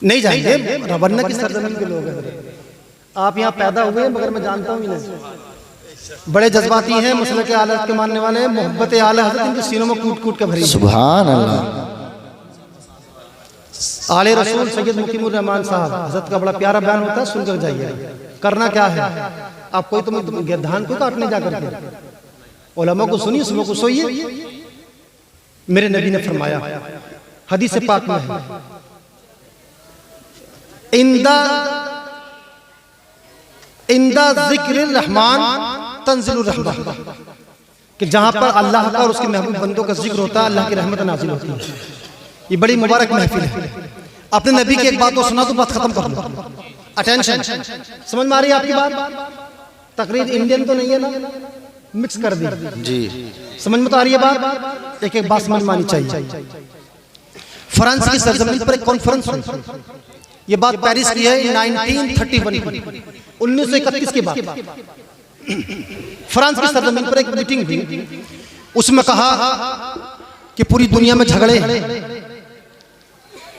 नहीं जाएंगे। रबन्ना की सरजमीन के लोग हैं। आप यहाँ पैदा हुए मगर मैं जानता हूँ इन्हें, बड़े जज्बाती हैं, मसले के आलत के मानने वाले हैं, मोहब्बत आले हज़रत इनके सीनों में कूट कूट के भरी। सुभान अल्लाह। आले रसूल सैयद मुकीमुर रहमान साहब हज़रत का बड़ा प्यारा बयान होता है, सुनकर जाइए। करना क्या है, आप कोई तुम धान को काटने जाकर के उलमा को सुनिए, सुबह को सोइए। मेरे नबी ने फरमाया हदीस पाक में है, इंदा जिक्र रहमान तंजिलुर रहमा, कि जहां पर अल्लाह का और उसके महबूब बंदों का जिक्र होता है अल्लाह की रहमत नाजिल होती है। ये बड़ी मुबारक महफिल है। अपने नबी की एक बात तो सुना तो बात खत्म कर लो। अटेंशन, समझ में आ रही है आपकी बात? तकरीर इंडियन तो नहीं है ना? मिक्स कर दी। जी समझ में तो आ रही है बात? एक एक बात समझ में आनी चाहिए। फ्रांस की सरजमीन पर एक कॉन्फ्रेंस हुई, ये बात पेरिस की है 1931 की, 1931 की बात। फ्रांस की सरजमीन पर एक मीटिंग हुई, उसमें कहा कि पूरी दुनिया में झगड़े हैं,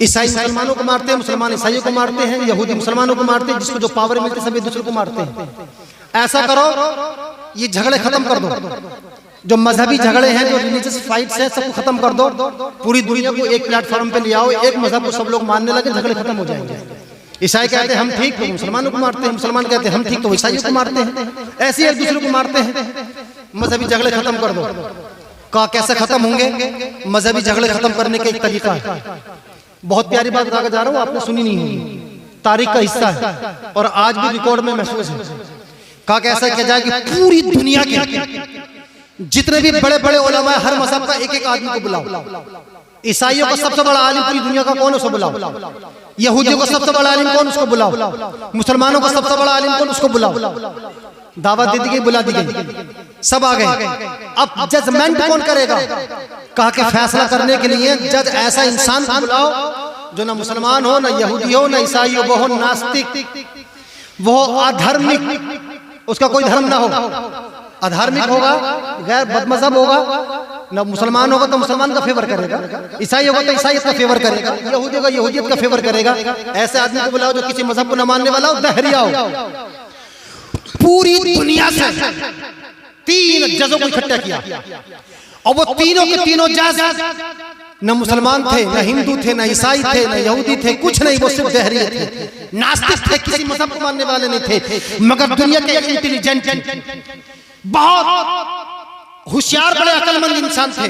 ईसाई मुसलमानों को मारते हैं, मुसलमान ईसाइयों को मारते हैं, यहूदी मुसलमानों को मारते हैं, जिसको जो पावर मिलती है सब एक दूसरे को मारते हैं। ऐसा करो, ये झगड़े खत्म कर दो, जो मजहबी झगड़े हैं, जो रिलीजियस फाइट्स हैं, सबको खत्म कर दो, पूरी दुनिया को एक प्लेटफॉर्म पे ले आओ, एक मजहब को सब लोग मानने लगे, झगड़े खत्म हो जाएंगे। ईसाई कहते हैं हम ठीक तो मुसलमानों को मारते हैं, मुसलमान कहते हैं हम ठीक तो ईसाइयों को मारते हैं, ऐसे एक दूसरे को मारते हैं, मजहबी झगड़े खत्म कर दो। कहा कैसे खत्म होंगे? मजहबी झगड़े खत्म करने का एक तरीका है, बहुत प्यारी बात बता जा रहा हूँ, आपने सुनी नहीं होगी, तारीख का हिस्सा है और आज भी रिकॉर्ड में महसूस है। कहा कैसा किया जाए कि पूरी दुनिया के जितने भी बड़े बड़े उलमा हर मजहब का एक एक आदमी को बुलाओ। ईसाइयों का सबसे बड़ा आलिम पूरी दुनिया का कौन, उसको बुलाओ। यहूदियों का सबसे बड़ा आलिम कौन, उसको बुलाओ। मुसलमानों का सबसे बड़ा आलिम कौन, उसको बुलाओ। दावत दे दी गई, बुला दी गई, सब आ गए। अब जजमेंट कौन करेगा? कहा कि फैसला करने के लिए जज ऐसा इंसान को बुलाओ जो ना मुसलमान हो, ना यहूदी हो, ना ईसाई हो, वो हो नास्तिक, वो अधार्मिक, उसका कोई धर्म ना हो, अधार्मिक होगा, गैर बदमजहब होगा, ना मुसलमान होगा तो मुसलमान का फेवर करेगा, ईसाई होगा तो ईसाईयत का फेवर करेगा, यहूदी होगा यहूदियत का फेवर करेगा। ऐसे आदमी को बुलाओ जो किसी मजहब को न मानने वाला हो, दहरिया हो। पूरी दुनिया से 3 जजों को इकट्ठा किया और वो तीनों के तीनों जज न मुसलमान थे, न हिंदू थे, न ईसाई थे, न यहूदी थे, कुछ नहीं, वो सिर्फ दहरिये थे, नास्तिक थे, किसी मजहब को मानने वाले नहीं थे, मगर दुनिया के एक इंटेलिजेंट, बहुत होशियार, बड़े अक्लमंद इंसान थे।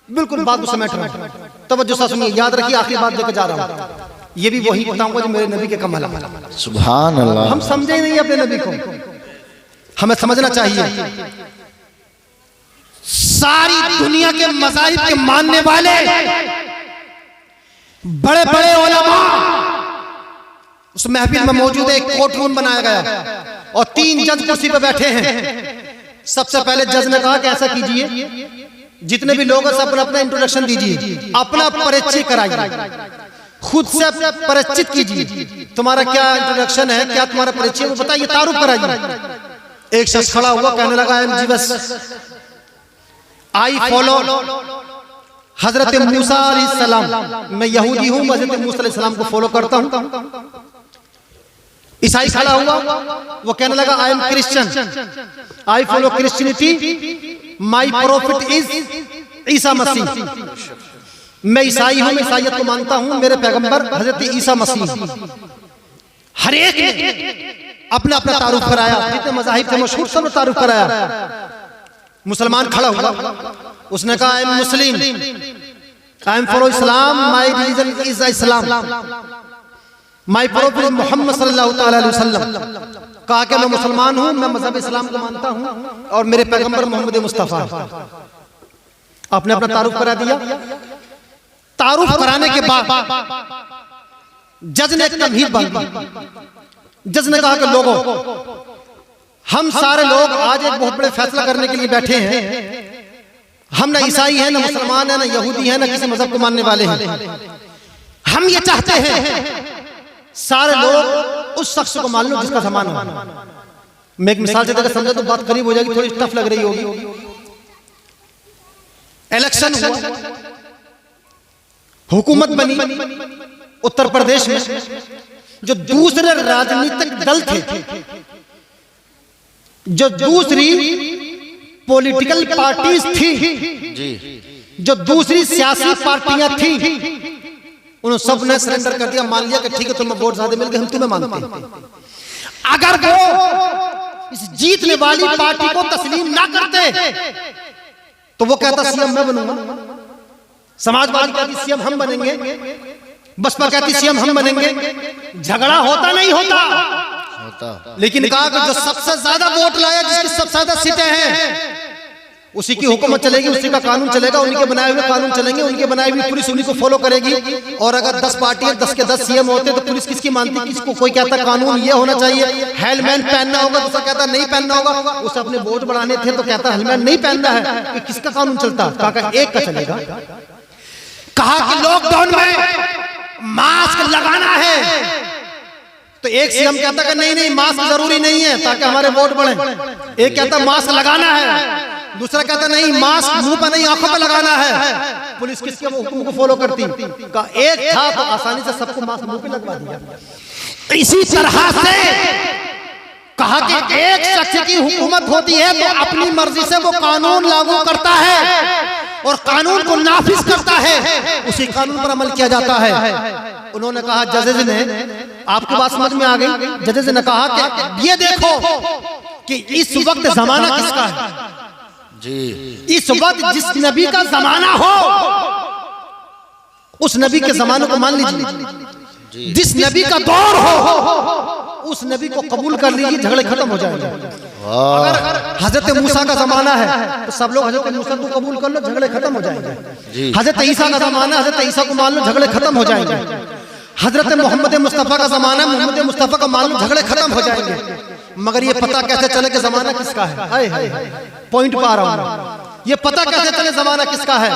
बिल्कुल बात को समेट रहा हूं, तवज्जो से सुनिए, याद रखिए, आखिरी बात लेकर जा रहा हूं। ये भी वही बताऊंगा जो मेरे नबी के कमाल है। सुभान अल्लाह। हम समझे नहीं अपने नबी को, हमें समझना चाहिए। सारी दुनिया के मज़ाहिब के मानने वाले बड़े बड़े उलमा उस महफिल में मौजूद है। एक कोर्ट रूम बनाया गया और 3 जज कुर्सी पर बैठे हैं। सबसे पहले जज ने कहा कि ऐसा कीजिए, जितने भी लोग हैं सब अपना इंट्रोडक्शन दीजिए, अपना परिचय कराइए, खुद से परिचित कीजिए, तुम्हारा क्या इंट्रोडक्शन है, क्या तुम्हारा परिचय वो बताइए, तारुफ कराइए। एक शख्स खड़ा हुआ, कहने लगा आई फॉलो हजरत मूसा अलैहिस्सलाम, मैं यहूदी हूं, हजरत मूसा अलैहिस्सलाम को फॉलो करता हूं। ईसाई खड़ा हुआ, वो कहने लगा I am Christian, I follow Christianity, my prophet is Isa Masih, मैं ईसाई हूं, मैं ईसाईयत को मानता हूं, मेरे पैगंबर हजरत ईसा मसीह। हर एक ने अपना अपना तारुफ कराया, जितने मज़ाहिब थे मशहूर सब ने तारुफ कराया। मुसलमान खड़ा हुआ, उसने कहा I am Muslim, I am follow Islam, my religion is Islam, my prophet Mohammed सल्लल्लाहु अलैहि वसल्लम। कहा कि मैं मुसलमान हूं, मैं मजहब इस्लाम को मानता हूं और मेरे पैगंबर मोहम्मद मुस्तफा। आपने अपना तारुफ करा दिया। तारुफ कराने के बाद जज ने एक तमहीद बांधी। जज ने कहा कि लोगों, हम सारे लोग आज एक बहुत बड़े फैसला करने के लिए बैठे हैं। हम ना ईसाई हैं, ना मुसलमान हैं, ना यहूदी हैं, ना किसी मजहब को मानने वाले हैं। हम ये चाहते हैं सारे लोग उस शख्स को मान लो जिसका समान हो। मैं एक मिसाल से देकर समझा तो बात करीब हो जाएगी, थोड़ी टफ लग रही होगी। इलेक्शन हुआ, हुकूमत बनी उत्तर प्रदेश में, जो दूसरे राजनीतिक दल थे, जो दूसरी पॉलिटिकल पार्टीज थी, जो दूसरी सियासी पार्टियां थी, उन्होंने सब ने सरेंडर कर दिया, मान लिया कि ठीक है तुम्हें वोट ज्यादा मिल गए, हम तुम्हें मानते हैं। अगर वो इस जीतने वाली पार्टी को तस्लीम ना करते तो वो कहता सीएम मैं बनूंगा, समाजवादी कहती सीएम हम बनेंगे, बसपा कहती सीएम हम बनेंगे, झगड़ा होता नहीं होता। लेकिन कहा कि जो सबसे ज्यादा वोट लाया, जिसकी सबसे ज्यादा सीटें हैं, उसी की हुकूमत चलेगी, उसी का कानून चलेगा, उनके बनाए हुए कानून चलेंगे, उनके बनाई हुई पुलिस उन्हीं को फॉलो करेगी। और अगर 10 पार्टी है, 10 के 10 सीएम होते तो पुलिस किसकी मानती? किसको? कोई कहता कानून ये होना चाहिए, हेलमेट पहनना होगा, दूसरा कहता नहीं पहनना होगा। उसे अपने वोट बढ़ाने थे तो कहता हेलमेट नहीं पहनना है, कि किसका कानून चलता? कहा एक का चलेगा। कहा कि लॉकडाउन में मास्क लगाना है तो एक सीएम कहता कि नहीं मास्क जरूरी नहीं है ताकि हमारे वोट बढ़े। एक कहता मास्क लगाना है, दूसरा कहता नहीं मास्क मुंह पर नहीं आंखों पर लगाना है। पुलिस किसके हुक्म को फॉलो करती? का एक था तो आसानी से सबको मास्क मुंह पे लगवा दिया। इसी तरह से कहा कि एक शख्स की हुकूमत होती है तो अपनी मर्जी से वो कानून लागू करता है और कानून को नाफिज करता है, उसी कानून पर अमल किया जाता है। उन्होंने कहा, जजेज ने, आपकी बात समझ में आ गई? जजेज ने कहा कि ये देखो कि इस वक्त जमाना किसका है जी। इस वक्त जिस नबी का जमाना हो उस नबी के जमाने को मान लीजिए, जिस नबी का दौर हो उस नबी को कबूल कर लीजिए, झगड़े खत्म हो जाएंगे। अगर हजरत मूसा का जमाना है तो सब लोग हजरत मूसा को कबूल कर लो, झगड़े खत्म हो जाएंगे। हजरत ईसा का जमाना, हजरत ईसा को मान लो, झगड़े खत्म हो जाएंगे। हजरत मोहम्मद मुस्तफा का जमाना, मोहम्मद मुस्तफा का मान लो, झगड़े खत्म हो जाएंगे। मगर ये पता कैसे चले कि जमाना किसका है? हाय हाय, पॉइंट पा रहा हूं। ये पता कैसे चले जमाना किसका है?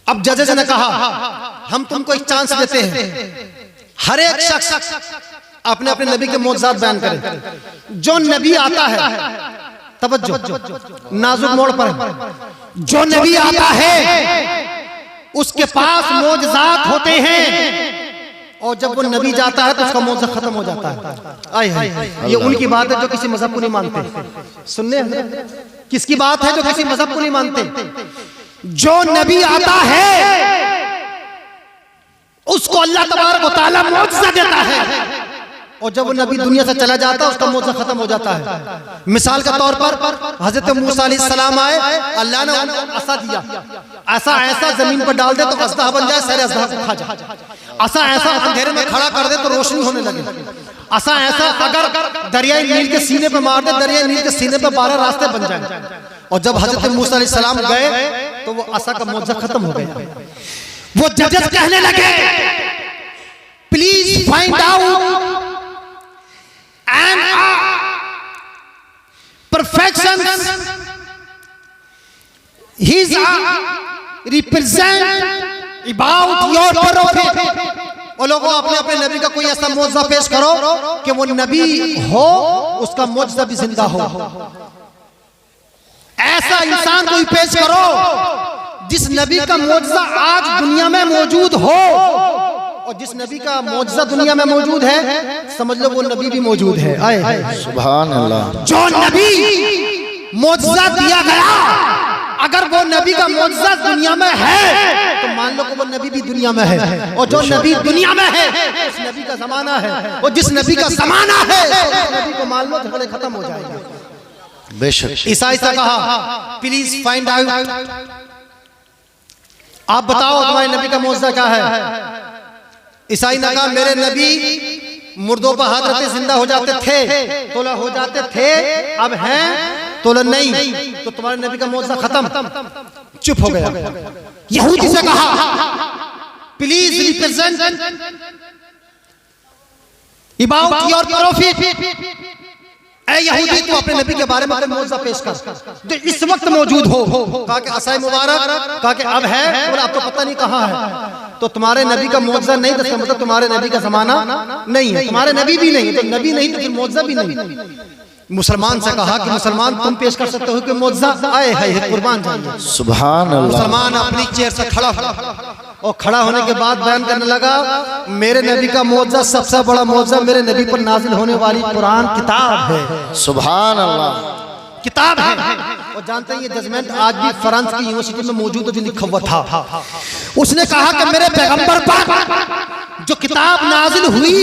अब जजेस ने कहा, हम तुमको एक चांस देते हैं, हर एक शख्स अपने अपने नबी के मौजज़ात बयान करे। जो नबी आता है, तवज्जो, नाजुक मोड़ पर, जो नबी आता है उसके पास मौजज़ात होते हैं और जब वो नबी जाता है तो उसका मौजज़ा खत्म हो जाता है। आए हाय, ये उनकी बात है जो किसी मजहब को नहीं मानते। सुनने किसकी बात है? जो किसी मजहब को नहीं मानते। जो नबी आता है उसको अल्लाह तबारक व तआला मौजज़ा देता है और जब वो नबी दुनिया से चला जाता है उसका मौजज़ा खत्म हो जाता है। मिसाल के तौर पर हजरत मूसा अलैहिस्सलाम आए, अल्लाह ने उनको असा दिया, ऐसा ऐसा जमीन पर डाल दे तो अज़दा बन जाए, सारे अज़दा को खा जाए। ऐसा ऐसा अंधेरे में खड़ा कर दे तो रोशनी होने लगे। ऐसा ऐसा अगर दरियाई नील के सीने पे मार दे, दरियाई नील के सीने पे 12 रास्ते बन जाए। और जब हजरत मूसा अलैहिस्सलाम गए तो वो असा का मौजज़ा खत्म हो गया। वो जजेस कहने लगे, please find out and perfections his represent about your prophet। और लोगों अपने अपने नबी का कोई ऐसा मौजज़ा पेश करो कि वो नबी हो, उसका मौजज़ा भी जिंदा हो। ऐसा इंसान कोई पेश करो जिस नबी का मौजज़ा आज दुनिया में मौजूद हो, और जिस नबी का मौजज़ा दुनिया में मौजूद है समझ लो वो नबी भी मौजूद है। आए सुभान अल्लाह। जो नबी मौजज़ा दिया गया, अगर वो नबी का मौजज़ा दुनिया में है तो मान लो कि वो नबी भी दुनिया में है। और जो नबी दुनिया में है उस नबी का जमाना है, और जिस नबी का जमाना है उस नबी को मान लो, झगड़े खत्म हो जाएंगे। बेशक। ईसा कहा, प्लीज फाइंड आउट, आप बताओ तुम्हारे नबी का मौजज़ा क्या है? ईसाई ने कहा, मेरे नबी मुर्दों पर हाथ रखते जिंदा हो जाते थे, तोला हो जाते थे, अब हैं तोला नहीं, तो तुम्हारे नबी का मौजज़ा खत्म। चुप हो गया। यहूदी से कहा, please represent about your prophet. ऐ यहूदी तू अपने नबी के बारे में मौजज़ा पेश कर जो इस वक्त मौजूद हो। कहा कि असाई मुबारक, कहा कि अब है, बोला अब तो पता नहीं कहाँ है। तो तुम्हारे नबी का मौजज़ा नहीं तो मतलब तुम्हारे नबी का जमाना नहीं है, तुम्हारे नबी भी नहीं, तो नबी नहीं तो फिर मौजज़ा भी नहीं। मुसलमान से कहा कि मुसलमान तुम पेश कर सकते हो कि मौजज़ा? आए है, कुर्बान जाइए। सुभान अल्लाह। मुसलमान अपनी चेयर से खड़ा और खड़ा होने के बाद बयान करने लगा, मेरे नबी का मौजज़ा, सबसे बड़ा मौजज़ा मेरे नबी पर नाजिल होने वाली कुरान किताब है। सुभान अल्लाह, किताब है। और जानते हैं ये जजमेंट आज भी फ्रांस की यूनिवर्सिटी में मौजूद है जो लिखा हुआ था। उसने कहा कि मेरे पैगंबर पर जो किताब नाजिल हुई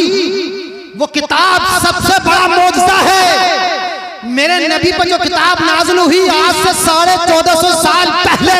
वो किताब सबसे बड़ा मौजज़ा है। मेरे नबी पर जो किताब नाजिल हुई आज से 1450 साल पहले,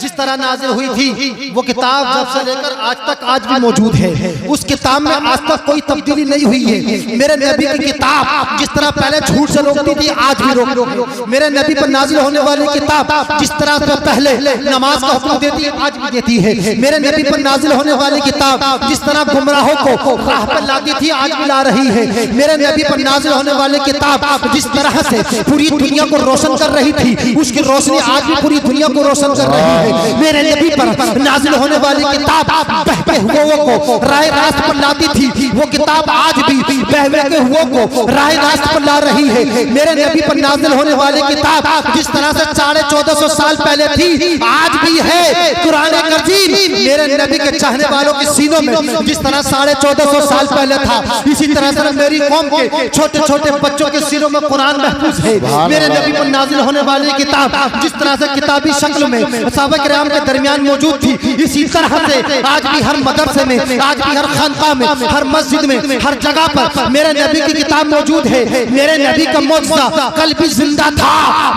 जिस तरह तरह नाजिल हुई थी वो किताब जब से लेकर आज तक आज भी मौजूद है। उस किताब में आज तक कोई तब्दीली नहीं हुई है। मेरे नबी की किताब जिस तरह पहले झूठ से रोकती थी आज भी रोक। मेरे नबी पर नाजिल होने वाली किताब जिस तरह से पहले नमाज का हुक्म देती है आज भी देती है। मेरे नबी पर नाजिल होने वाली किताब जिस तरह गुमराहों को राह पर लाती थी आज भी ला रही है। मेरे नबी पर नाजिल होने वाली किताब जिस तरह से पूरी दुनिया को रोशन कर रही थी उसकी रोशनी आज भी पूरी दुनिया को रोशन कर रही है। मेरे नबी पर नाजिल होने वाली किताब बहके हुओं को राह रास्त पर लाती थी वो किताब आज भी बहके हुओं को राह रास्त पर ला रही है। मेरे नबी पर नाजिल होने वाली किताब जिस तरह से 1450 साल पहले थी आज भी है कुरान करीम। मेरे नबी के चाहने वालों के सीनों में जिस तरह 1450 साल पहले था इसी तरह से मेरी कौम के छोटे छोटे बच्चों के सीनों में कुरान महफूज है। मेरे नबी पर नाजिल होने वाली किताब जिस तरह से किताबी शक्ल में सहाबा किराम के दरमियान मौजूद थी इसी तरह से आज भी हर मदरसे में आज भी हर खानका में हर मस्जिद में हर जगह पर मेरे नबी की किताब मौजूद है। मेरे नबी का मौजज़ा कल भी जिंदा था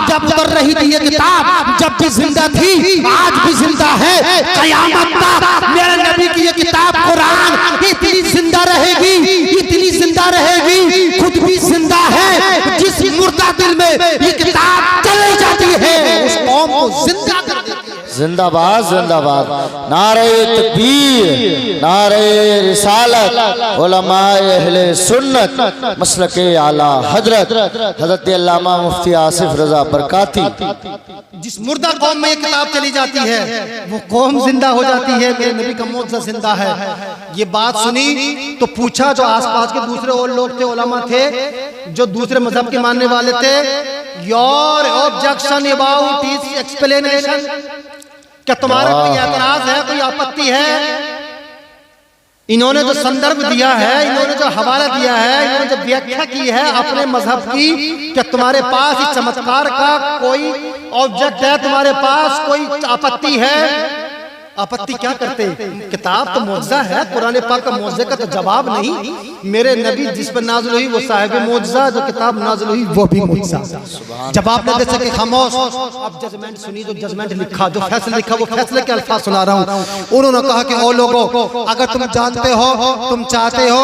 जब उतर रही थी ये किताब जब भी जिंदा थी आज भी जिंदा है क़यामत तक। मेरे नबी की ये किताब कुरान इतनी जिंदा रहेगी इतनी जिंदा रहेगी खुद भी जिंदा है। जिस मुर्दा दिल में ये किताब चली जाती है उस कौम को जिंदा कर देती है। जिंदाबाद जिंदाबाद। नारे तकबीर नारे रिसालत उलमाए अहले सुन्नत मसलके आला हजरत हजरत अल्लामा मुफ्ती आसिफ रजा बरकाती। जिस मुर्दा कौम में ये किताब चली जाती है वो कौम जिंदा हो जाती है। मेरे नबी का मौजज़ा जिंदा है। ये बात सुनी तो पूछा जो आसपास के दूसरे और लोग थे उलमा थे जो दूसरे मजहब के मानने वाले थे your objection about his explanation, क्या तुम्हारा कोई एतराज है कोई आपत्ति है? इन्होंने जो संदर्भ दिया है इन्होंने जो हवाला दिया है इन्होंने जो व्याख्या की है अपने मजहब की, क्या तुम्हारे पास इस चमत्कार का कोई ऑब्जेक्ट है? तुम्हारे पास कोई आपत्ति है? आपत्ति क्या करते? किताब तो मौजज़ा है कुरान पाक का मौजज़े का तो जवाब नहीं। मेरे नबी जिस पर नाज़िल हुई वो साहिब मौजज़ा जो किताब नाज़िल हुई वो भी मौजज़ा। जवाब न दे सके खामोश। अब जजमेंट सुनी जो जजमेंट लिखा जो फैसला लिखा वो फैसले के अल्फाज सुना रहा हूँ। उन्होंने कहा कि ओ लोगों अगर तुम जानते हो तुम चाहते हो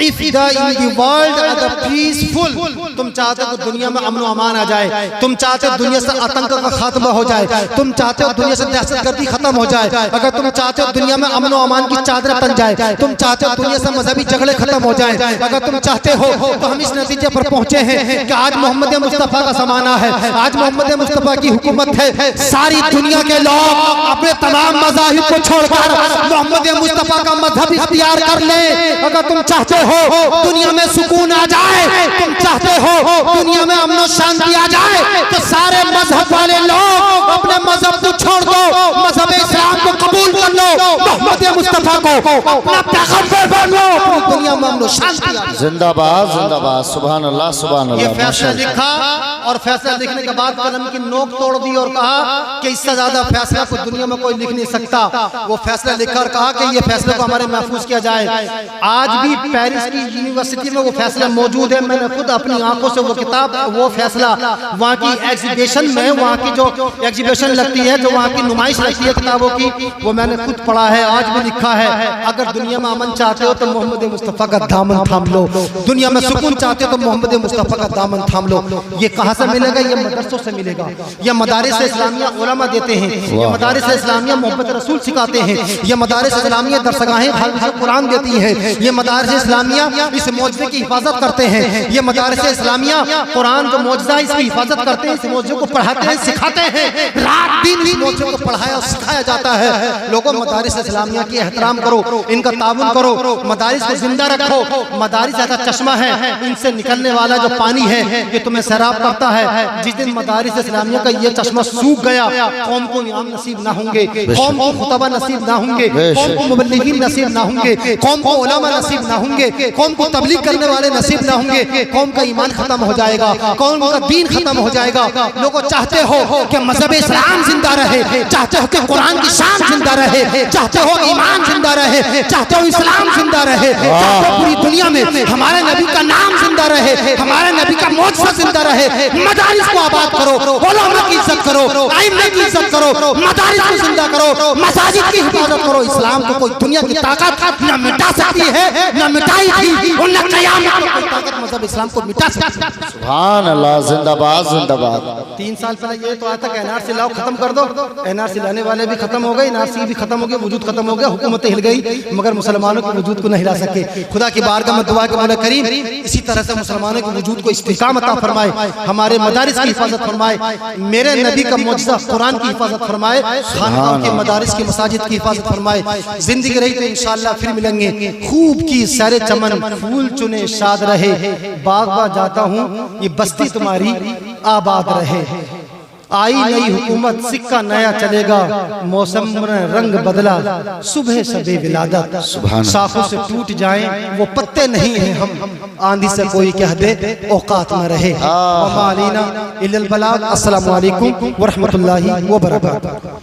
if the in the world अगर पीसफुल तुम चाहते हो दुनिया में अमन अमान आ जाए, तुम चाहते हो दुनिया से आतंक का खात्मा हो जाए, तुम चाहते हो दुनिया से दहशतगर्दी खत्म हो जाए, अगर तुम चाहते हो दुनिया में अमन अमान की चादर तन जाए, तुम चाहते हो दुनिया से मजहबी झगड़े खत्म हो जाए, अगर तुम चाहते हो तो हम इस नतीजे पर पहुंचे हैं कि आज मोहम्मद मुस्तफा का ज़माना है, आज मोहम्मद मुस्तफा की हुकूमत है। सारी दुनिया के लोग अपने तमाम मज़ाहिब को छोड़कर मोहम्मद मुस्तफा का मजहब इख्तियार कर ले। अगर तुम चाहते हो दुनिया में सुकून आ जाए, तुम चाहते हो दुनिया में अमन और शांति आ जाए तो सारे मजहब वाले लोग अपने मजहब को छोड़ दो, मजहब इस्लाम को कबूल कर लो, मोहम्मद मुस्तफा को अपना पैगंबर बन लो, पूरी दुनिया में अमन और शांति आ जाए। जिंदाबाद जिंदाबाद। सुभान अल्लाह सुभान अल्लाह। ये फैसला लिखा और फैसला लिखने के बाद कलम की नोक तोड़ दी और कहा कि इससे ज्यादा फैसला को दुनिया में कोई लिख नहीं सकता। वो फैसला लिखकर कहा कि ये फैसले को हमारे महफूज किया जाए। आज भी पेरिस की यूनिवर्सिटी में वो फैसला मौजूद है। मैंने खुद अपनी आंखों से वो किताब वो फैसला वहाँ की एग्जीबिशन में वहाँ की जो एग्जीबिशन लगती है जो वहाँ की नुमाइश लगती है किताबों की वो मैंने खुद पढ़ा है। आज भी लिखा है अगर दुनिया में अमन चाहते हो तो मोहम्मद मुस्तफा का दामन थाम लो, दुनिया में सुकून चाहते हो तो मोहम्मद मुस्तफा का दामन थाम लो। ये कहाँ से मिलेगा? ये मदरसों से मिलेगा। ये मदारिस इस्लामिया उलमा देते हैं, ये मदारिस इस्लामिया मोहब्बत रसूल सिखाते हैं, ये मदारिस इस्लामिया दरसगाहें हाफिज़ कुरान देती हैं, ये मदारिस इस्लामिया इस मौजज़े की हिफाजत करते हैं, ये मदारिस इस्लामिया कुरान जो मौजज़ा इसकी हिफाजत करते हैं, इस मौजज़े को पढ़ाते हैं सिखाते हैं। रात दिन इस मौजज़े को पढ़ाया और सिखाया जाता है। लोगों मदारिस इस्लामिया की एहतराम करो, इनका ताबुन करो, मदारिस को जिंदा रखो। मदारिस ऐसा चश्मा है इनसे निकलने वाला जो पानी है ये तुम्हें सैराब करता है। जिस दिन मदारिस इस्लामिया का ये चश्मा सूख गया कौम को इमाम नसीब ना होंगे, कौम को खुतबा नसीब ना होंगे, कौम को मुबल्लिगीन नसीब ना होंगे, कौम को उलमा नसीब ना होंगे, कौम को तबलीग करने वाले नसीब ना होंगे, कौम का ईमान खत्म हो जाएगा, कौम का दीन खत्म हो जाएगा। लोगों चाहते हो कि मजहब इस्लाम जिंदा रहे, चाहते हो कि कुरान की शान जिंदा रहे, चाहते हो ईमान जिंदा रहे, चाहते हो इस्लाम जिंदा रहे, चाहते हो पूरी दुनिया में हमारे नबी का नाम जिंदा रहे, हमारे नबी का मौजज़ा जिंदा रहे। मदारिस को आबाद करो, उलमा की इज्जत करो। करो, आइम्मा की इज्जत करो, मदारिस को जिंदा करो, मसाजिद की हिफाजत करो। इस्लाम को कोई दुनिया की ताकत न मिटा सकती है, न मिटाई थी और न क़यामत में कोई ताकत मजहब इस्लाम को मिटा सकती है। सुभान अल्लाह, जिंदाबाद जिंदाबाद। 3 साल पहले ये तो आया था कि एनआरसी लाओ, खत्म कर दो। एनआरसी लाने वाले भी खत्म हो गए, एनआरसी भी खत्म हो गया, वजूद खत्म हो गया, हुकूमतें हिल गई, मगर मुसलमानों के वजूद को नहीं हिला सके। खुदा की बारगाह में दुआ के मौला करीम इसी तरह से मुसलमानों के वजूद को इस्तिकाम अता फरमाए, हमारे मदारिस की हिफाजत फरमाए, मेरे नबी का मुअज्जिज़ा कुरान की हिफाजत फरमाए, खानकाह के मदारिस की मसाजिद की हिफाजत फरमाए। जिंदगी रही तो इंशाअल्लाह फिर मिलेंगे। खूब की सैर चमन, फूल चुने शाद रहे, बाग बाग जाता हूँ ये बस्ती तुम्हारी आबाद रहे। आई नई हुकूमत, सिक्का नया चलेगा, मौसम में रंग बदला, सुबह सबे विलादत। शाखों से टूट जाएं वो पत्ते नहीं हैं हम, आंधी से कोई कह दे औकात में रहे। वमा अलैना इल्लल बलाग। अस्सलामु अलैकुम व रहमतुल्लाहि व बरकातहू।